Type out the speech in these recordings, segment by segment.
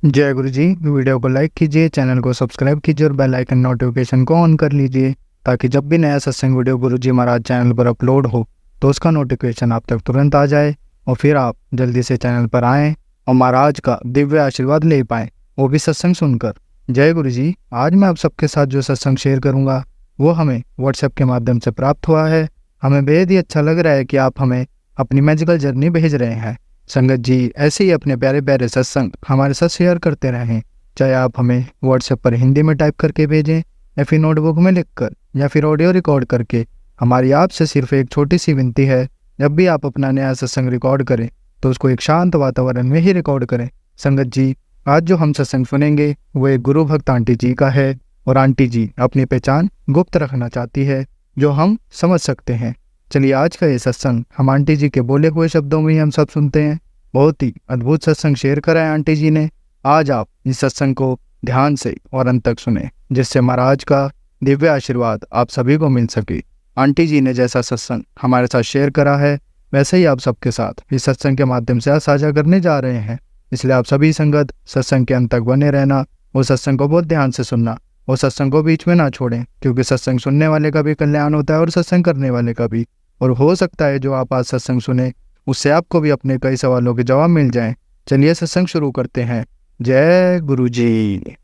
जय गुरु जी। वीडियो को लाइक कीजिए, चैनल को सब्सक्राइब कीजिए और बेल आइकन नोटिफिकेशन को ऑन कर लीजिए ताकि जब भी नया सत्संग वीडियो गुरु जी महाराज चैनल पर अपलोड हो तो उसका नोटिफिकेशन आप तक तुरंत आ जाए और फिर आप जल्दी से चैनल पर आएँ और महाराज का दिव्य आशीर्वाद ले पाएँ, वो भी सत्संग सुनकर। जय गुरु जी। आज मैं आप सबके साथ जो सत्संग शेयर करूँगा वो हमें व्हाट्सएप के माध्यम से प्राप्त हुआ है। हमें बेहद ही अच्छा लग रहा है कि आप हमें अपनी मैजिकल जर्नी भेज रहे हैं। संगत जी ऐसे ही अपने प्यारे प्यारे सत्संग हमारे साथ शेयर करते रहें, चाहे आप हमें व्हाट्सएप पर हिंदी में टाइप करके भेजें या फिर नोटबुक में लिखकर या फिर ऑडियो रिकॉर्ड करके। हमारी आपसे सिर्फ एक छोटी सी विनती है, जब भी आप अपना नया सत्संग रिकॉर्ड करें तो उसको एक शांत वातावरण में ही रिकॉर्ड करें। संगत जी आज जो हम सत्संग सुनेंगे वो एक गुरु भक्त आंटी जी का है और आंटी जी अपनी पहचान गुप्त रखना चाहती है जो हम समझ सकते हैं। चलिए आज का ये सत्संग हम आंटी जी के बोले हुए शब्दों में ही हम सब सुनते हैं। बहुत ही अद्भुत सत्संग शेयर करा है आंटी जी ने। आज आप इस सत्संग को ध्यान से और अंत तक सुने जिससे महाराज का दिव्य आशीर्वाद आप सभी को मिल सके। आंटी जी ने जैसा सत्संग हमारे साथ शेयर करा है वैसे ही आप सबके साथ इस सत्संग के माध्यम से साझा करने जा रहे हैं। इसलिए आप सभी संगत सत्संग के अंत तक बने रहना, वो सत्संग को बहुत ध्यान से सुनना, वो सत्संग को बीच में ना छोड़ें क्योंकि सत्संग सुनने वाले का भी कल्याण होता है और सत्संग करने वाले का भी। और हो सकता है जो आप आज सत्संग सुने उससे आपको भी अपने कई सवालों के जवाब मिल जाएं। चलिए सत्संग शुरू करते हैं। जय गुरु जी।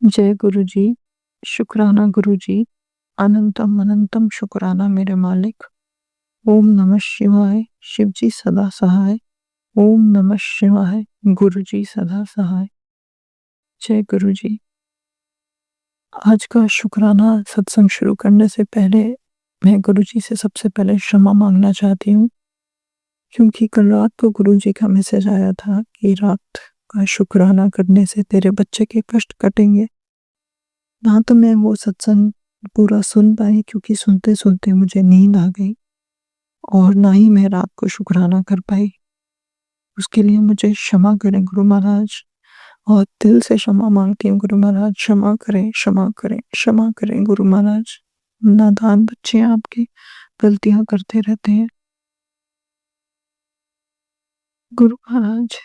जय गुरु जी। शुक्राना गुरु जी, अनंतम अनंतम शुक्राना मेरे मालिक। ओम नमः शिवाय, शिव जी सदा सहाय। ओम नमः शिवाय, गुरु जी सदा सहाय। जय गुरु जी। आज का शुक्राना सत्संग शुरू करने से पहले मैं गुरु जी से सबसे पहले क्षमा मांगना चाहती हूँ क्योंकि कल रात को गुरु जी का मैसेज आया था कि रात का शुक्राना करने से तेरे बच्चे के कष्ट कटेंगे। ना तो मैं वो सत्संग पूरा सुन पाई क्योंकि सुनते सुनते मुझे नींद आ गई और ना ही मैं रात को शुक्राना कर पाई। उसके लिए मुझे क्षमा करें गुरु महाराज, और दिल से क्षमा मांगती हूँ गुरु महाराज। क्षमा करें, क्षमा करें, क्षमा करें गुरु महाराज। नादान बच्चे आपके गलतियां करते रहते हैं गुरु महाराज।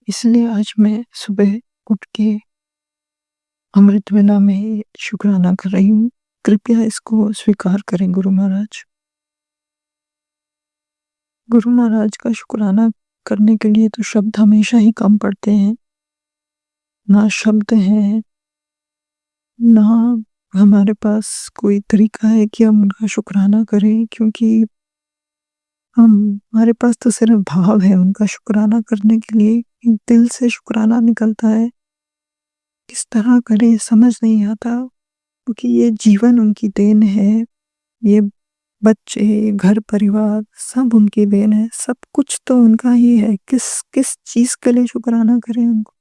इसलिए आज मैं सुबह उठ के अमृत वेला में शुक्राना कर रही हूँ। कृपया इसको स्वीकार करें गुरु महाराज। गुरु महाराज का शुक्राना करने के लिए तो शब्द हमेशा ही कम पड़ते हैं, ना शब्द हैं ना हमारे पास कोई तरीका है कि हम उनका शुक्राना करें, क्योंकि हमारे पास तो सिर्फ भाव है उनका शुक्राना करने के लिए। दिल से शुक्राना निकलता है, किस तरह करें समझ नहीं आता क्योंकि ये जीवन उनकी देन है। ये बच्चे, घर परिवार सब उनकी देन है, सब कुछ तो उनका ही है। किस किस चीज के लिए शुक्राना करें उनको।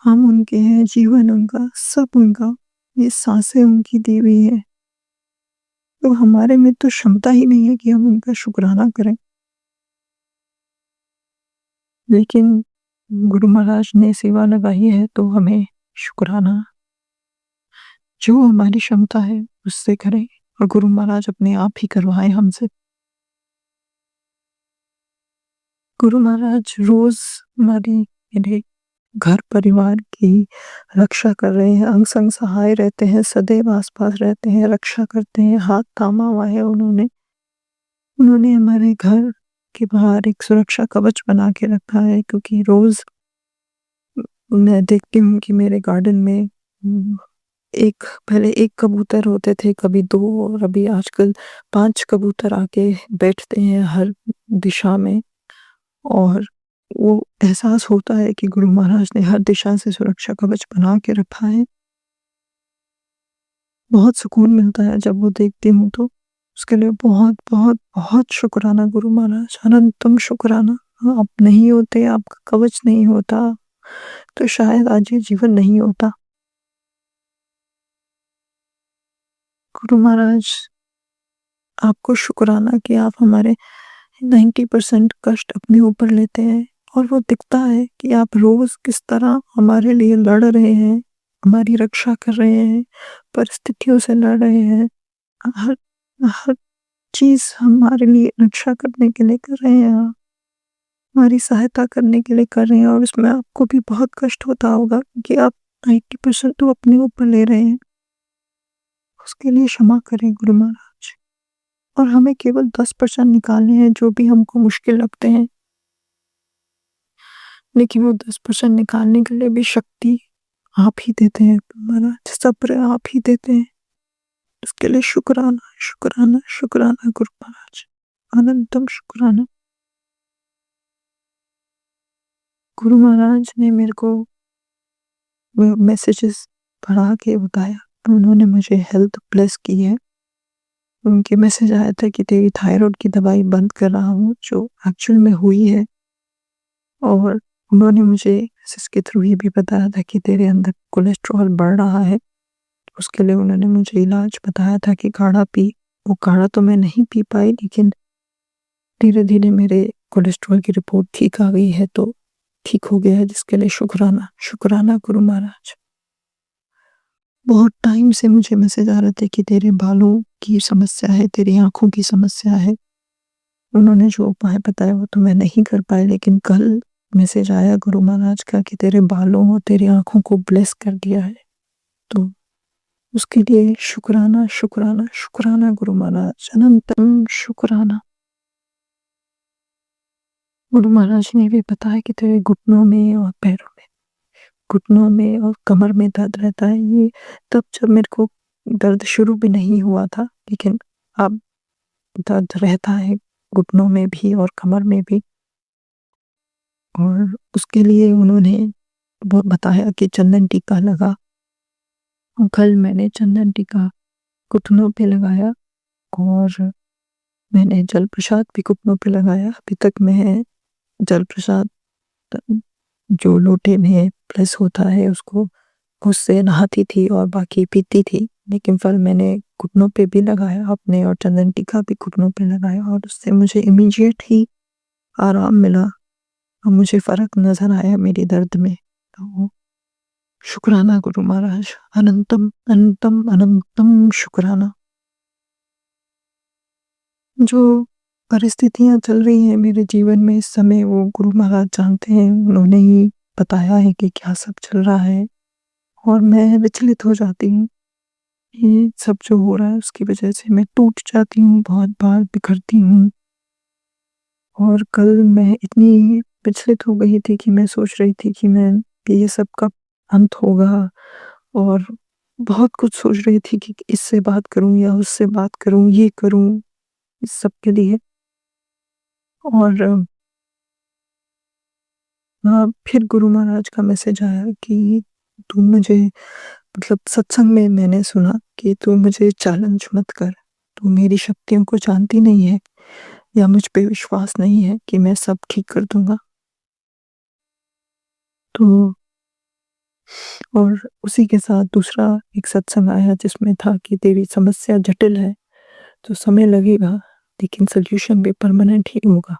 हम उनके हैं, जीवन उनका, सब उनका, ये सांसें उनकी दी हुई है। तो हमारे में तो क्षमता ही नहीं है कि हम उनका शुक्राना करें। लेकिन गुरु महाराज ने सेवा लगाई है तो हमें शुक्राना जो हमारी क्षमता है उससे करें, और गुरु महाराज अपने आप ही करवाएं हमसे। गुरु महाराज रोज हमारी, मेरे घर परिवार की रक्षा कर रहे हैं, अंग संग सहाय रहते हैं, सदैव आसपास रहते हैं, रक्षा करते हैं। हाथ थामा हुआ है उन्होंने हमारे घर के बाहर एक सुरक्षा कवच बना के रखा है, क्योंकि रोज मैं देखती हूँ कि मेरे गार्डन में पहले एक कबूतर होते थे, कभी 2, और अभी आजकल 5 कबूतर आके बैठते हैं हर दिशा में। और वो एहसास होता है कि गुरु महाराज ने हर दिशा से सुरक्षा कवच बना के रखा है। बहुत सुकून मिलता है जब वो देखती हूँ तो। उसके लिए बहुत बहुत बहुत शुक्राना गुरु महाराज, अनंतम शुक्राना। आप नहीं होते, आपका कवच नहीं होता तो शायद आज ये जीवन नहीं होता। गुरु महाराज आपको शुक्राना कि आप हमारे 90% कष्ट अपने ऊपर लेते हैं, और वो दिखता है कि आप रोज किस तरह हमारे लिए लड़ रहे हैं, हमारी रक्षा कर रहे हैं, परिस्थितियों से लड़ रहे हैं। हर हर चीज हमारे लिए रक्षा करने के लिए कर रहे हैं आप। हमारी सहायता करने के लिए कर रहे हैं और उसमें आपको भी बहुत कष्ट होता होगा कि आप 90% तो अपने ऊपर ले रहे हैं। उसके लिए क्षमा करें गुरु महाराज, और हमें केवल 10% निकालने हैं जो भी हमको मुश्किल लगते हैं। लेकिन वो 10% निकालने के लिए भी शक्ति आप ही देते हैं गुरु महाराज, सब्र आप ही देते हैं। उसके लिए शुक्राना, शुक्राना, शुक्राना गुरु महाराज, अनंतम शुक्राना। गुरु महाराज ने मेरे को वो मैसेजेस पढ़ा के बताया, उन्होंने मुझे हेल्थ ब्लेस की है। उनके मैसेज आया था कि तेरी थायराइड की दवाई बंद कर रहा हूँ, जो एक्चुअल में हुई है। और उन्होंने मुझे मैसेज के थ्रू ये भी बताया था कि तेरे अंदर कोलेस्ट्रॉल बढ़ रहा है। उसके लिए उन्होंने मुझे इलाज बताया था कि काढ़ा पी। वो काढ़ा तो मैं नहीं पी पाई, लेकिन धीरे धीरे मेरे कोलेस्ट्रॉल की रिपोर्ट ठीक आ गई है, तो ठीक हो गया है, जिसके लिए शुक्राना, शुक्राना गुरु महाराज। बहुत टाइम से मुझे मैसेज आ रहे थे कि तेरे बालों की समस्या है, तेरी आंखों की समस्या है। उन्होंने जो उपाय बताया वो तो मैं नहीं कर पाई, लेकिन कल मैसेज आया गुरु महाराज का कि तेरे बालों और तेरी आंखों को ब्लेस कर दिया है। तो उसके लिए शुक्राना, शुक्राना, शुक्राना गुरु महाराज, अनंतम शुक्राना। गुरु महाराज ने भी बताया कि तेरे घुटनों में और पैरों में, घुटनों में और कमर में दर्द रहता है। ये तब जब मेरे को दर्द शुरू भी नहीं हुआ था, लेकिन अब दर्द रहता है घुटनों में भी और कमर में भी। और उसके लिए उन्होंने वो बताया कि चंदन टीका लगा। और कल मैंने चंदन टीका घुटनों पे लगाया और मैंने जल प्रसाद भी घुटनों पे लगाया। अभी तक मैं जल प्रसाद जो लोटे में प्लस होता है उसको, उससे नहाती थी और बाकी पीती थी, लेकिन फिर मैंने घुटनों पे भी लगाया अपने, और चंदन टीका भी घुटनों पे लगाया, और उससे मुझे इमीडिएट ही आराम मिला और मुझे फ़र्क नज़र आया मेरे दर्द में। तो शुक्राना गुरु महाराज, अनंतम अनंतम अनंतम शुक्राना। जो परिस्थितियाँ चल रही हैं मेरे जीवन में इस समय, वो गुरु महाराज जानते हैं। उन्होंने ही बताया है कि क्या सब चल रहा है, और मैं विचलित हो जाती हूँ। ये सब जो हो रहा है उसकी वजह से मैं टूट जाती हूँ, बहुत बार बिखरती हूँ। और कल मैं इतनी विचलित हो गई थी कि मैं सोच रही थी कि मैं ये सब कब अंत होगा, और बहुत कुछ सोच रही थी कि इससे बात करूं या उससे बात करूं, ये करूं इस सब के लिए। और फिर गुरु महाराज का मैसेज आया कि तू मुझे, मतलब सत्संग में मैंने सुना कि तू मुझे चैलेंज मत कर, तू मेरी शक्तियों को जानती नहीं है या मुझ पे विश्वास नहीं है कि मैं सब ठीक कर दूंगा। तो और उसी के साथ दूसरा एक सत्संग आया जिसमें था कि तेरी समस्या जटिल है, तो समय लगेगा, लेकिन सोल्यूशन भी परमानेंट ही होगा।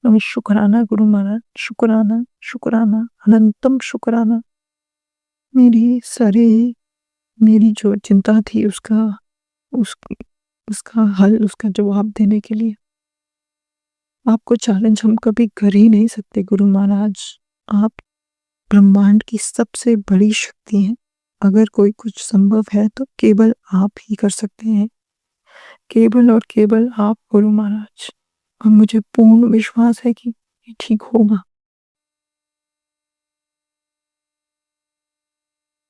तो शुक्राना गुरु महाराज, शुक्राना, शुक्राना, अनंतम शुक्राना। मेरी सारी मेरी जो चिंता थी उस उसका हल, उसका जवाब देने के लिए आपको चैलेंज हम कभी कर ही नहीं सकते गुरु महाराज। आप ब्रह्मांड की सबसे बड़ी शक्ति हैं। अगर कोई कुछ संभव है तो केवल आप ही कर सकते हैं, केवल और केवल आप गुरु महाराज। और मुझे पूर्ण विश्वास है कि ये ठीक होगा।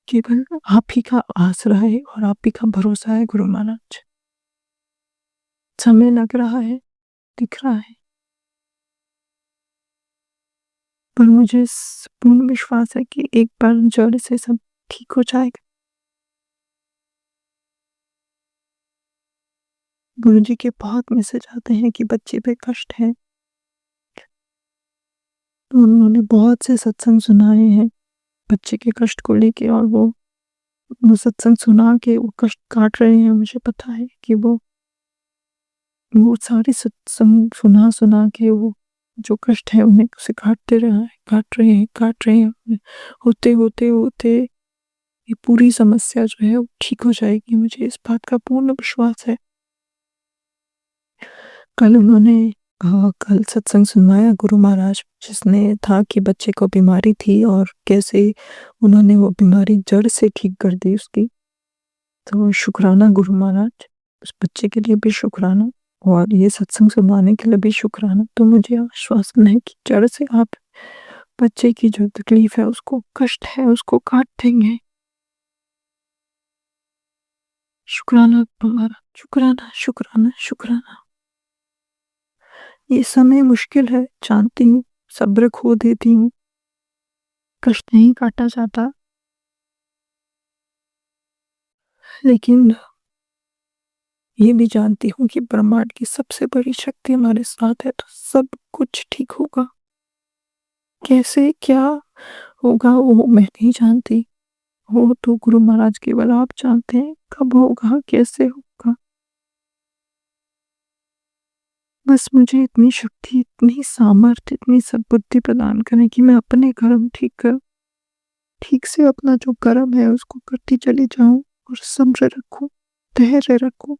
केवल आप ही का आसरा है और आप ही का भरोसा है गुरु महाराज। समय लग रहा है, दिख रहा है, पर मुझे पूर्ण विश्वास है कि एक बार जड़ से सब ठीक हो जाएगा। गुरु जी के बहुत मैसेज आते हैं कि बच्चे पे कष्ट है, तो उन्होंने बहुत से सत्संग सुनाए हैं बच्चे के कष्ट को लेके, और वो सत्संग सुना के वो कष्ट काट रहे हैं। मुझे पता है कि वो सारे सत्संग सुना सुना के वो जो कष्ट है उन्हें उसे काटते रहे हैं, काट रहे हैं। होते होते होते ये पूरी समस्या जो है वो ठीक हो जाएगी, मुझे इस बात का पूर्ण विश्वास है। कल उन्होंने कल सत्संग सुनवाया गुरु महाराज, जिसने था कि बच्चे को बीमारी थी और कैसे उन्होंने वो बीमारी जड़ से ठीक कर दी उसकी। तो शुक्राना गुरु महाराज, उस बच्चे के लिए भी शुक्राना और ये सत्संग सुनवाने के लिए भी शुक्राना। तो मुझे आश्वासन है कि जड़ से आप बच्चे की जो तकलीफ है, उसको कष्ट है, उसको काट देंगे। शुक्राना गुरु महाराज, शुक्राना, शुक्राना, शुक्राना। ये समय मुश्किल है, जानती हूँ, सब्र खो देती हूँ, कष्ट नहीं काटा जाता, लेकिन ये भी जानती हूँ कि ब्रह्मांड की सबसे बड़ी शक्ति हमारे साथ है, तो सब कुछ ठीक होगा। कैसे क्या होगा वो मैं नहीं जानती, वो तो गुरु महाराज केवल आप जानते हैं, कब होगा, कैसे होगा। बस मुझे इतनी शक्ति, इतनी सामर्थ्य, इतनी सद्बुद्धि प्रदान करें कि मैं अपने कर्म ठीक करूं, ठीक से अपना जो कर्म है उसको करती चली जाऊं और सब्र रखूं, धैर्य रखूं,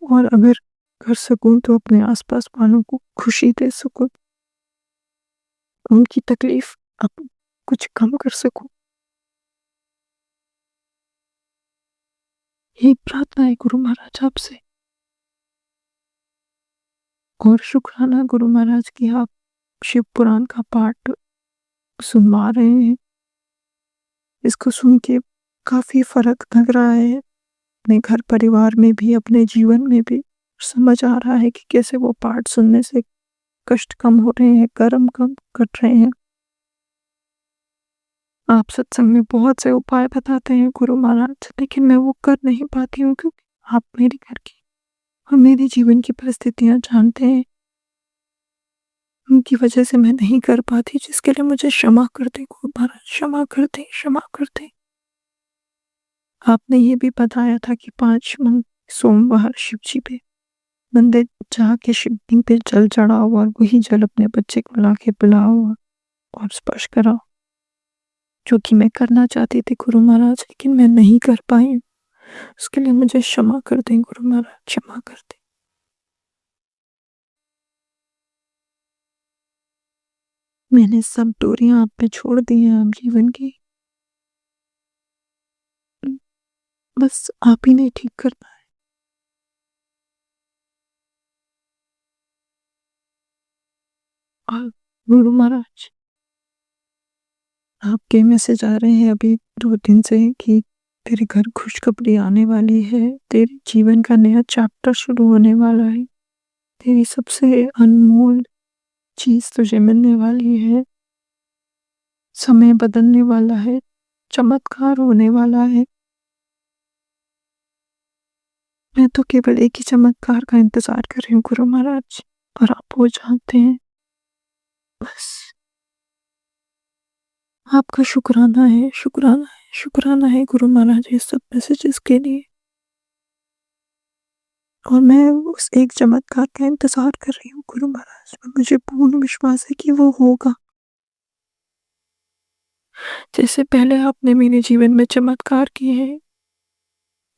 और अगर कर सकूं तो अपने आसपास वालों को खुशी दे सकूं, उनकी तकलीफ अब कुछ कम कर सकूं। यही प्रार्थना है गुरु महाराज आपसे। और शुक्राना गुरु महाराज की आप शिव पुराण का पाठ सुनवा रहे हैं। इसको सुन के काफी फर्क लग रहा है, अपने घर परिवार में भी, अपने जीवन में भी। समझ आ रहा है कि कैसे वो पाठ सुनने से कष्ट कम हो रहे हैं, कर्म कम कट रहे हैं। आप सत्संग में बहुत से उपाय बताते हैं गुरु महाराज, लेकिन मैं वो कर नहीं पाती हूँ, क्योंकि आप मेरे घर की और मेरे जीवन की परिस्थितियां जानते हैं। उनकी वजह से मैं नहीं कर पाती, जिसके लिए मुझे क्षमा कर दें गुरु महाराज, क्षमा कर दें, क्षमा कर दें। आपने ये भी बताया था कि 5 सोमवार शिव जी पे मंदिर जाके शिवलिंग पे जल चढ़ाओ और वही जल अपने बच्चे को ला के पिलाओ और स्पर्श कराओ, जो कि मैं करना चाहती थी गुरु महाराज, लेकिन मैं नहीं कर पाई। उसके लिए मुझे क्षमा कर दें गुरु महाराज, क्षमा कर दें। मैंने सब डोरियां आप पे छोड़ दी हैं आप जीवन की, बस आप ही ने ठीक करना है। और गुरु महाराज, आपके मैसेज आ रहे हैं अभी 2 दिन से कि तेरे घर खुशखबरी आने वाली है, तेरे जीवन का नया चैप्टर शुरू होने वाला है, तेरी सबसे अनमोल चीज तुझे मिलने वाली है, समय बदलने वाला है, चमत्कार होने वाला है। मैं तो केवल एक ही चमत्कार का इंतजार कर रही हूँ गुरु महाराज, और आप वो जानते हैं। बस आपका शुक्राना है, शुक्राना है, शुक्राना है गुरु महाराज, ये सब मैसेजेस के लिए। और मैं उस एक चमत्कार का इंतजार कर रही हूँ गुरु महाराज, मुझे पूर्ण विश्वास है कि वो होगा। जैसे पहले आपने मेरे जीवन में चमत्कार किए हैं,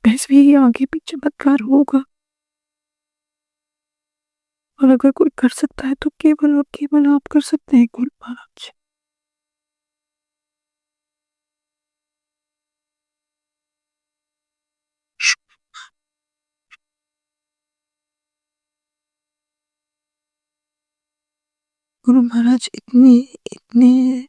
वैसे ही आगे भी चमत्कार होगा। और अगर कोई कर सकता है तो केवल और केवल आप कर सकते हैं गुरु महाराज। गुरु महाराज, इतने इतने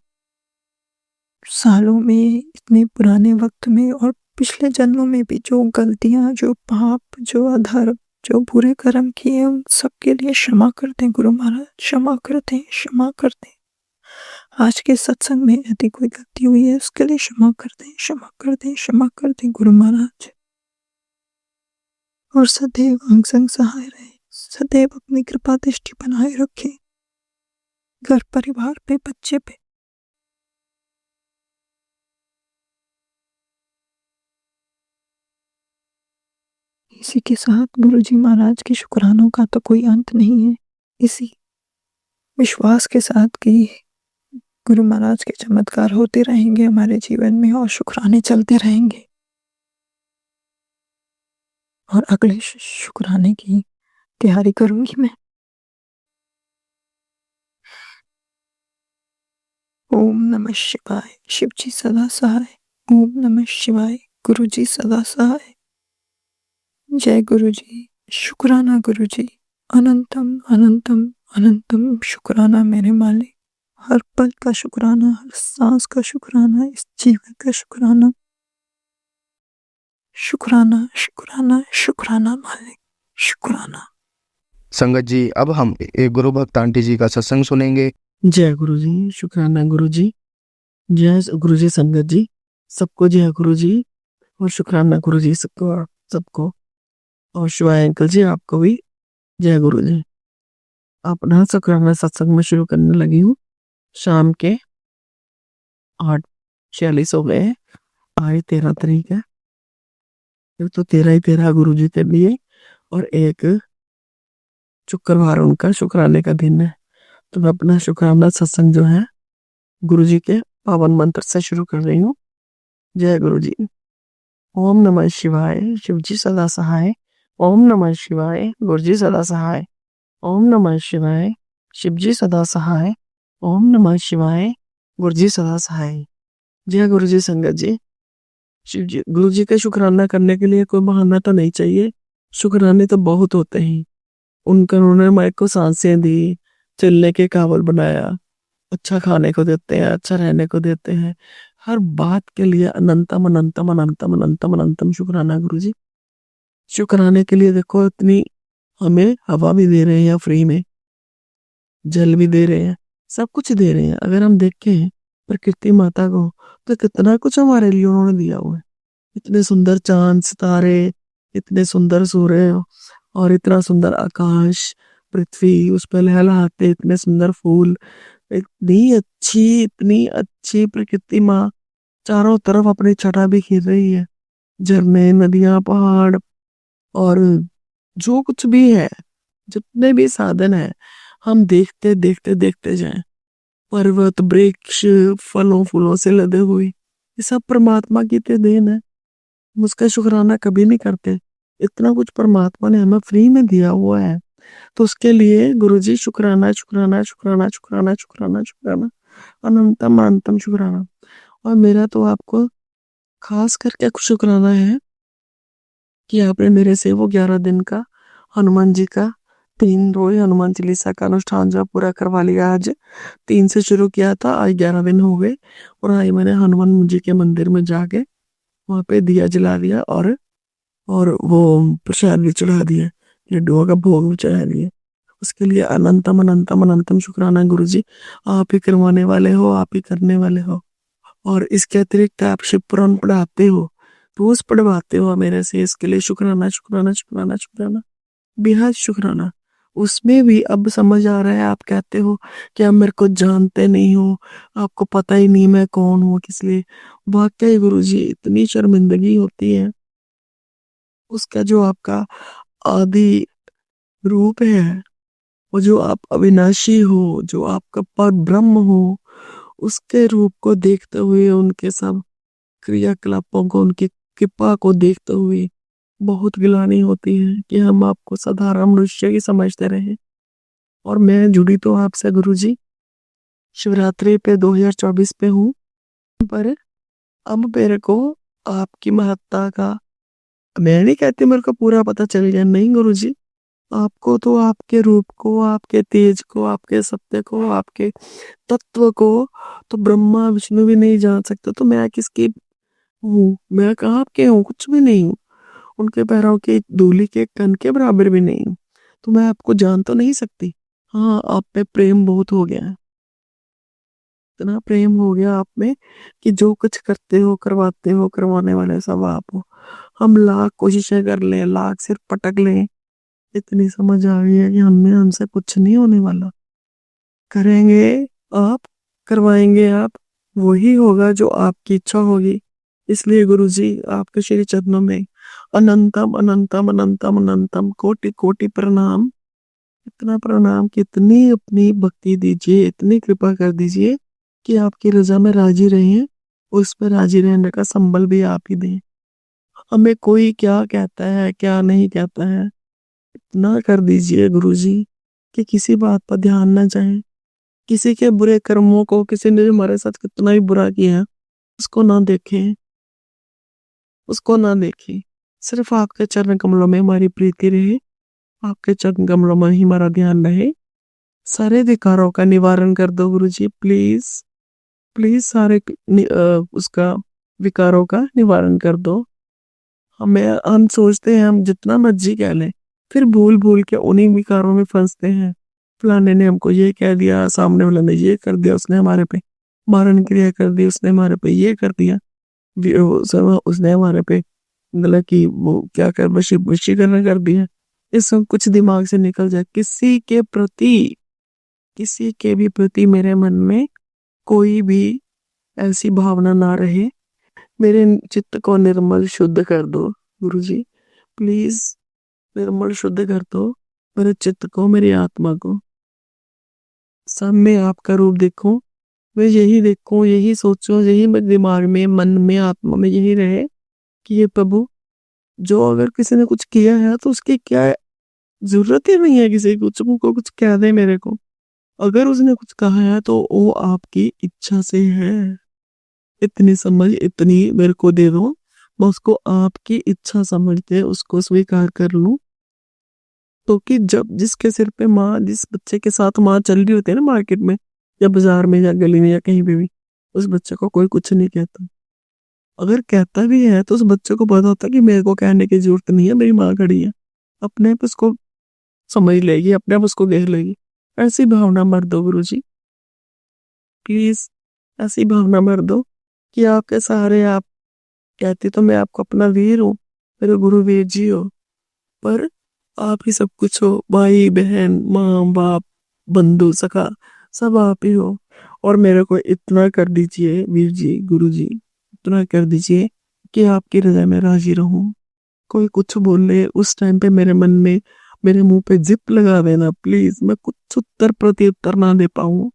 सालों में, इतने पुराने वक्त में और पिछले जन्मों में भी जो गलतियां, जो पाप, जो अधर्म, जो बुरे कर्म किए, उन सब के लिए क्षमा कर दें गुरु महाराज, क्षमा कर दें, क्षमा कर दें। आज के सत्संग में यदि कोई गलती हुई है उसके लिए क्षमा कर दें, क्षमा कर दें, क्षमा कर दें गुरु महाराज। और सदैव अंग संग सहाय रहे, सदैव अपनी कृपा दृष्टि बनाए रखें घर परिवार पे, बच्चे पे। इसी के साथ गुरुजी महाराज के शुक्रानों का तो कोई अंत नहीं है। इसी विश्वास के साथ कि गुरु महाराज के चमत्कार होते रहेंगे हमारे जीवन में और शुक्राने चलते रहेंगे। और अगले शुक्राने की तैयारी करूंगी मैं। ओम नमः शिवाय, शिव जी सदा सहाय। ओम नमः शिवाय, गुरु जी सदा सहाय। जय गुरु जी, शुक्राना गुरु जी। अनंतम अनंतम अनंतम शुक्राना मेरे मालिक। हर पल का शुक्राना, हर सांस का शुक्राना, इस जीवन का शुक्राना। शुक्राना शुक्राना शुक्राना मालिक, शुक्राना। संगत जी, अब हम एक गुरु भक्त आंटी जी का सत्संग सुनेंगे। जय गुरु जी, शुक्राना गुरु जी। जय गुरु जी संगत जी, सबको जय गुरु जी और शुक्राना गुरु जी सबको और शिवाय अंकल जी आपको भी जय गुरु जी। अपना शुक्राना सत्संग में शुरू करने लगी हूँ। शाम के 8:46 हो गए। आज 13 तारीख है, फिर तो 13 ही 13 गुरु जी के लिए और एक शुक्रवार उनका शुक्राने का दिन है। तो मैं अपना शुक्राना सत्संग जो है गुरु जी के पावन मंत्र से शुरू कर रही हूँ। जय गुरु जी। ओम नमः शिवाय, शिव जी सदा सहाय। ओम नमः शिवाय, गुरु जी सदा सहाय। ओम नमः शिवाय, शिव जी सदा सहाय। ओम नमः शिवाय, गुरु जी सदा सहाय। जय गुरु जी संगत जी। शिव जी गुरु जी का शुक्राना करने के लिए कोई बहाना तो नहीं चाहिए, शुक्राने तो बहुत होते हैं। उन्होंने मेरे को सांसें दी, चलने के काबिल बनाया, अच्छा खाने को देते हैं, अच्छा रहने को देते हैं। हर बात के लिए अनंतम अनंतम अनंतम अनंतम अनंतम शुक्राना गुरु जी। शुक्राने के लिए देखो इतनी हमें हवा भी दे रहे हैं फ्री में, जल भी दे रहे हैं, सब कुछ दे रहे हैं। अगर हम देखें प्रकृति माता को तो कितना कुछ हमारे लिए उन्होंने दिया हुआ है। इतने सुंदर चांद सितारे, इतने सुंदर सूर्य और इतना सुंदर आकाश, पृथ्वी उस पर लहलहाते इतने सुंदर फूल, इतनी अच्छी प्रकृति माँ चारों तरफ अपनी छटा भी खींच रही है। झरने, नदियां, पहाड़ और जो कुछ भी है, जितने भी साधन है, हम देखते देखते देखते जाएं। पर्वत, वृक्ष, फलों फूलों से लदे हुए, ये सब परमात्मा की तो देन है। हम उसका शुक्राना कभी नहीं करते। इतना कुछ परमात्मा ने हमें फ्री में दिया हुआ है, तो उसके लिए गुरु जी शुक्राना शुक्राना शुक्राना शुक्राना शुक्राना शुक्राना, अनंतम अनंतम शुक्राना। और मेरा तो आपको खास करके शुक्राना है कि आपने मेरे से वो 11 दिन का हनुमान जी का 3 रोज हनुमान चालीसा का अनुष्ठान जो पूरा करवा लिया। आज 3 से शुरू किया था, आज 11 दिन हो गए और आज मैंने हनुमान जी के मंदिर में जाके वहां पे दिया जला दिया और वो प्रसाद भी चढ़ा दिया, लड्डुओं का भोग भी चढ़ा दिया। उसके लिए अनंतम अनंतम अनंतम शुक्राना गुरु जी। आप ही करवाने वाले हो, आप ही करने वाले हो। और इसके अतिरिक्त आप शिव पुराण पढ़ाते हो, रोज पढ़वाते हो मेरे से, इसके लिए शुक्राना शुक्राना शुक्राना शुक्राना, बेहद शुक्राना। उसमें भी अब समझ आ रहा है, आप कहते हो कि आप मेरे को जानते नहीं हो, आपको पता ही नहीं मैं कौन हूँ किस लिए। वाकई गुरु जी इतनी शर्मिंदगी होती है। उसका जो आपका आदि रूप है, वो जो आप अविनाशी हो, जो आपका पर ब्रह्म हो, उसके रूप को देखते हुए, उनके सब क्रियाकलापों को, उनकी कृपा को देखते हुए बहुत गिलानी होती है कि हम आपको साधारण मनुष्य ही समझते रहे। और मैं जुड़ी तो आपसे गुरु जी शिवरात्रि पे 2024 पे हूँ, पर अब मेरे को आपकी महत्ता का, मैं नहीं कहती मेरे को पूरा पता चल गया, नहीं गुरु जी। आपको तो आपके रूप को, आपके तेज को, आपके सत्य को, आपके तत्व को तो ब्रह्मा विष्णु भी नहीं जान सकते, तो मैं किसकी हूँ? मैं कहाँ के हूँ? कुछ भी नहीं हूँ। उनके पैरों की धूली के कण के बराबर भी नहीं हूँ। तो मैं आपको जान तो नहीं सकती। हाँ, आप पे प्रेम बहुत हो गया है, इतना प्रेम हो गया आप में कि जो कुछ करते हो, करवाते हो, करवाने वाले सब आप हो। हम लाख कोशिशें कर लें, लाख सिर पटक लें, इतनी समझ आ गई है कि हमसे कुछ नहीं होने वाला। करेंगे आप, करवाएंगे आप, वही होगा जो आपकी इच्छा होगी। इसलिए गुरु जी आपके श्री चरणों में अनंतम अनंतम अनंतम अनंतम कोटि कोटि प्रणाम। इतना प्रणाम कि इतनी अपनी भक्ति दीजिए, इतनी कृपा कर दीजिए कि आपकी रजा में राजी रहें, उस पर राजी रहने का संबल भी आप ही दें। हमें कोई क्या कहता है, क्या नहीं कहता है, इतना कर दीजिए गुरुजी कि किसी बात पर ध्यान ना जाए, किसी के बुरे कर्मों को, किसी ने हमारे साथ कितना भी बुरा किया है उसको ना देखें, उसको ना देखें। सिर्फ आपके चरण कमलों में हमारी प्रीति रहे, आपके चरण कमलों में ही हमारा ध्यान रहे। सारे विकारों का निवारण कर दो गुरुजी, प्लीज प्लीज। उसका विकारों का निवारण कर दो। हम सोचते हैं हम जितना मर्जी कह लें, फिर भूल भूल के उन्हीं विकारों में फंसते हैं। फलाने ने हमको ये कह दिया, सामने वाले ने ये कर दिया, उसने हमारे पे मारण क्रिया कर दी, उसने हमारे पे ये कर दिया, उसने हमारे पे मतलब कि वो क्या कर वशीकरण कर दिया। इसमें कुछ दिमाग से निकल जाए। किसी के भी प्रति मेरे मन में कोई भी ऐसी भावना ना रहे। मेरे चित्त को निर्मल शुद्ध कर दो गुरुजी, प्लीज निर्मल शुद्ध कर दो मेरे चित्त को, मेरी आत्मा को। सब में आपका रूप देखूं, मैं यही देखूं, यही सोचूं, यही मेरे दिमाग में, मन में, आत्मा में यही रहे कि ये प्रभु, जो अगर किसी ने कुछ किया है तो उसकी क्या जरूरत ही नहीं है किसी को कुछ कह दे मेरे को। अगर उसने कुछ कहा है तो वो आपकी इच्छा से है। इतनी समझ, इतनी मेरे को दे दो, मैं उसको आपकी इच्छा समझते उसको स्वीकार कर लूं। तो कि जब जिसके सिर पे माँ, जिस बच्चे के साथ माँ चल रही होती है ना मार्केट में या बाजार में या गली में या कहीं पे भी, उस बच्चे को कोई कुछ नहीं कहता। अगर कहता भी है तो उस बच्चे को पता होता है कि मेरे को कहने की जरूरत नहीं है, मेरी माँ खड़ी है, अपने आप उसको समझ लेगी, अपने आप उसको देख लेगी। ऐसी भावना मत दो गुरुजी, प्लीज। ऐसी भावना मत दो कि आपके सहारे आप, कहती तो मैं आपको अपना वीर हूँ, मेरे गुरु वीर जी हो, पर आप ही सब कुछ हो। भाई बहन, माँ बाप, बंधु सखा, सब आप ही हो। और मेरे को इतना कर दीजिए वीर जी, गुरु जी, इतना कर दीजिए कि आपकी रजा में राजी रहूं। कोई कुछ बोले उस टाइम पे मेरे मन में, मेरे मुंह पे जिप लगा देना प्लीज। मैं कुछ उत्तर प्रति उत्तर ना दे पाऊं।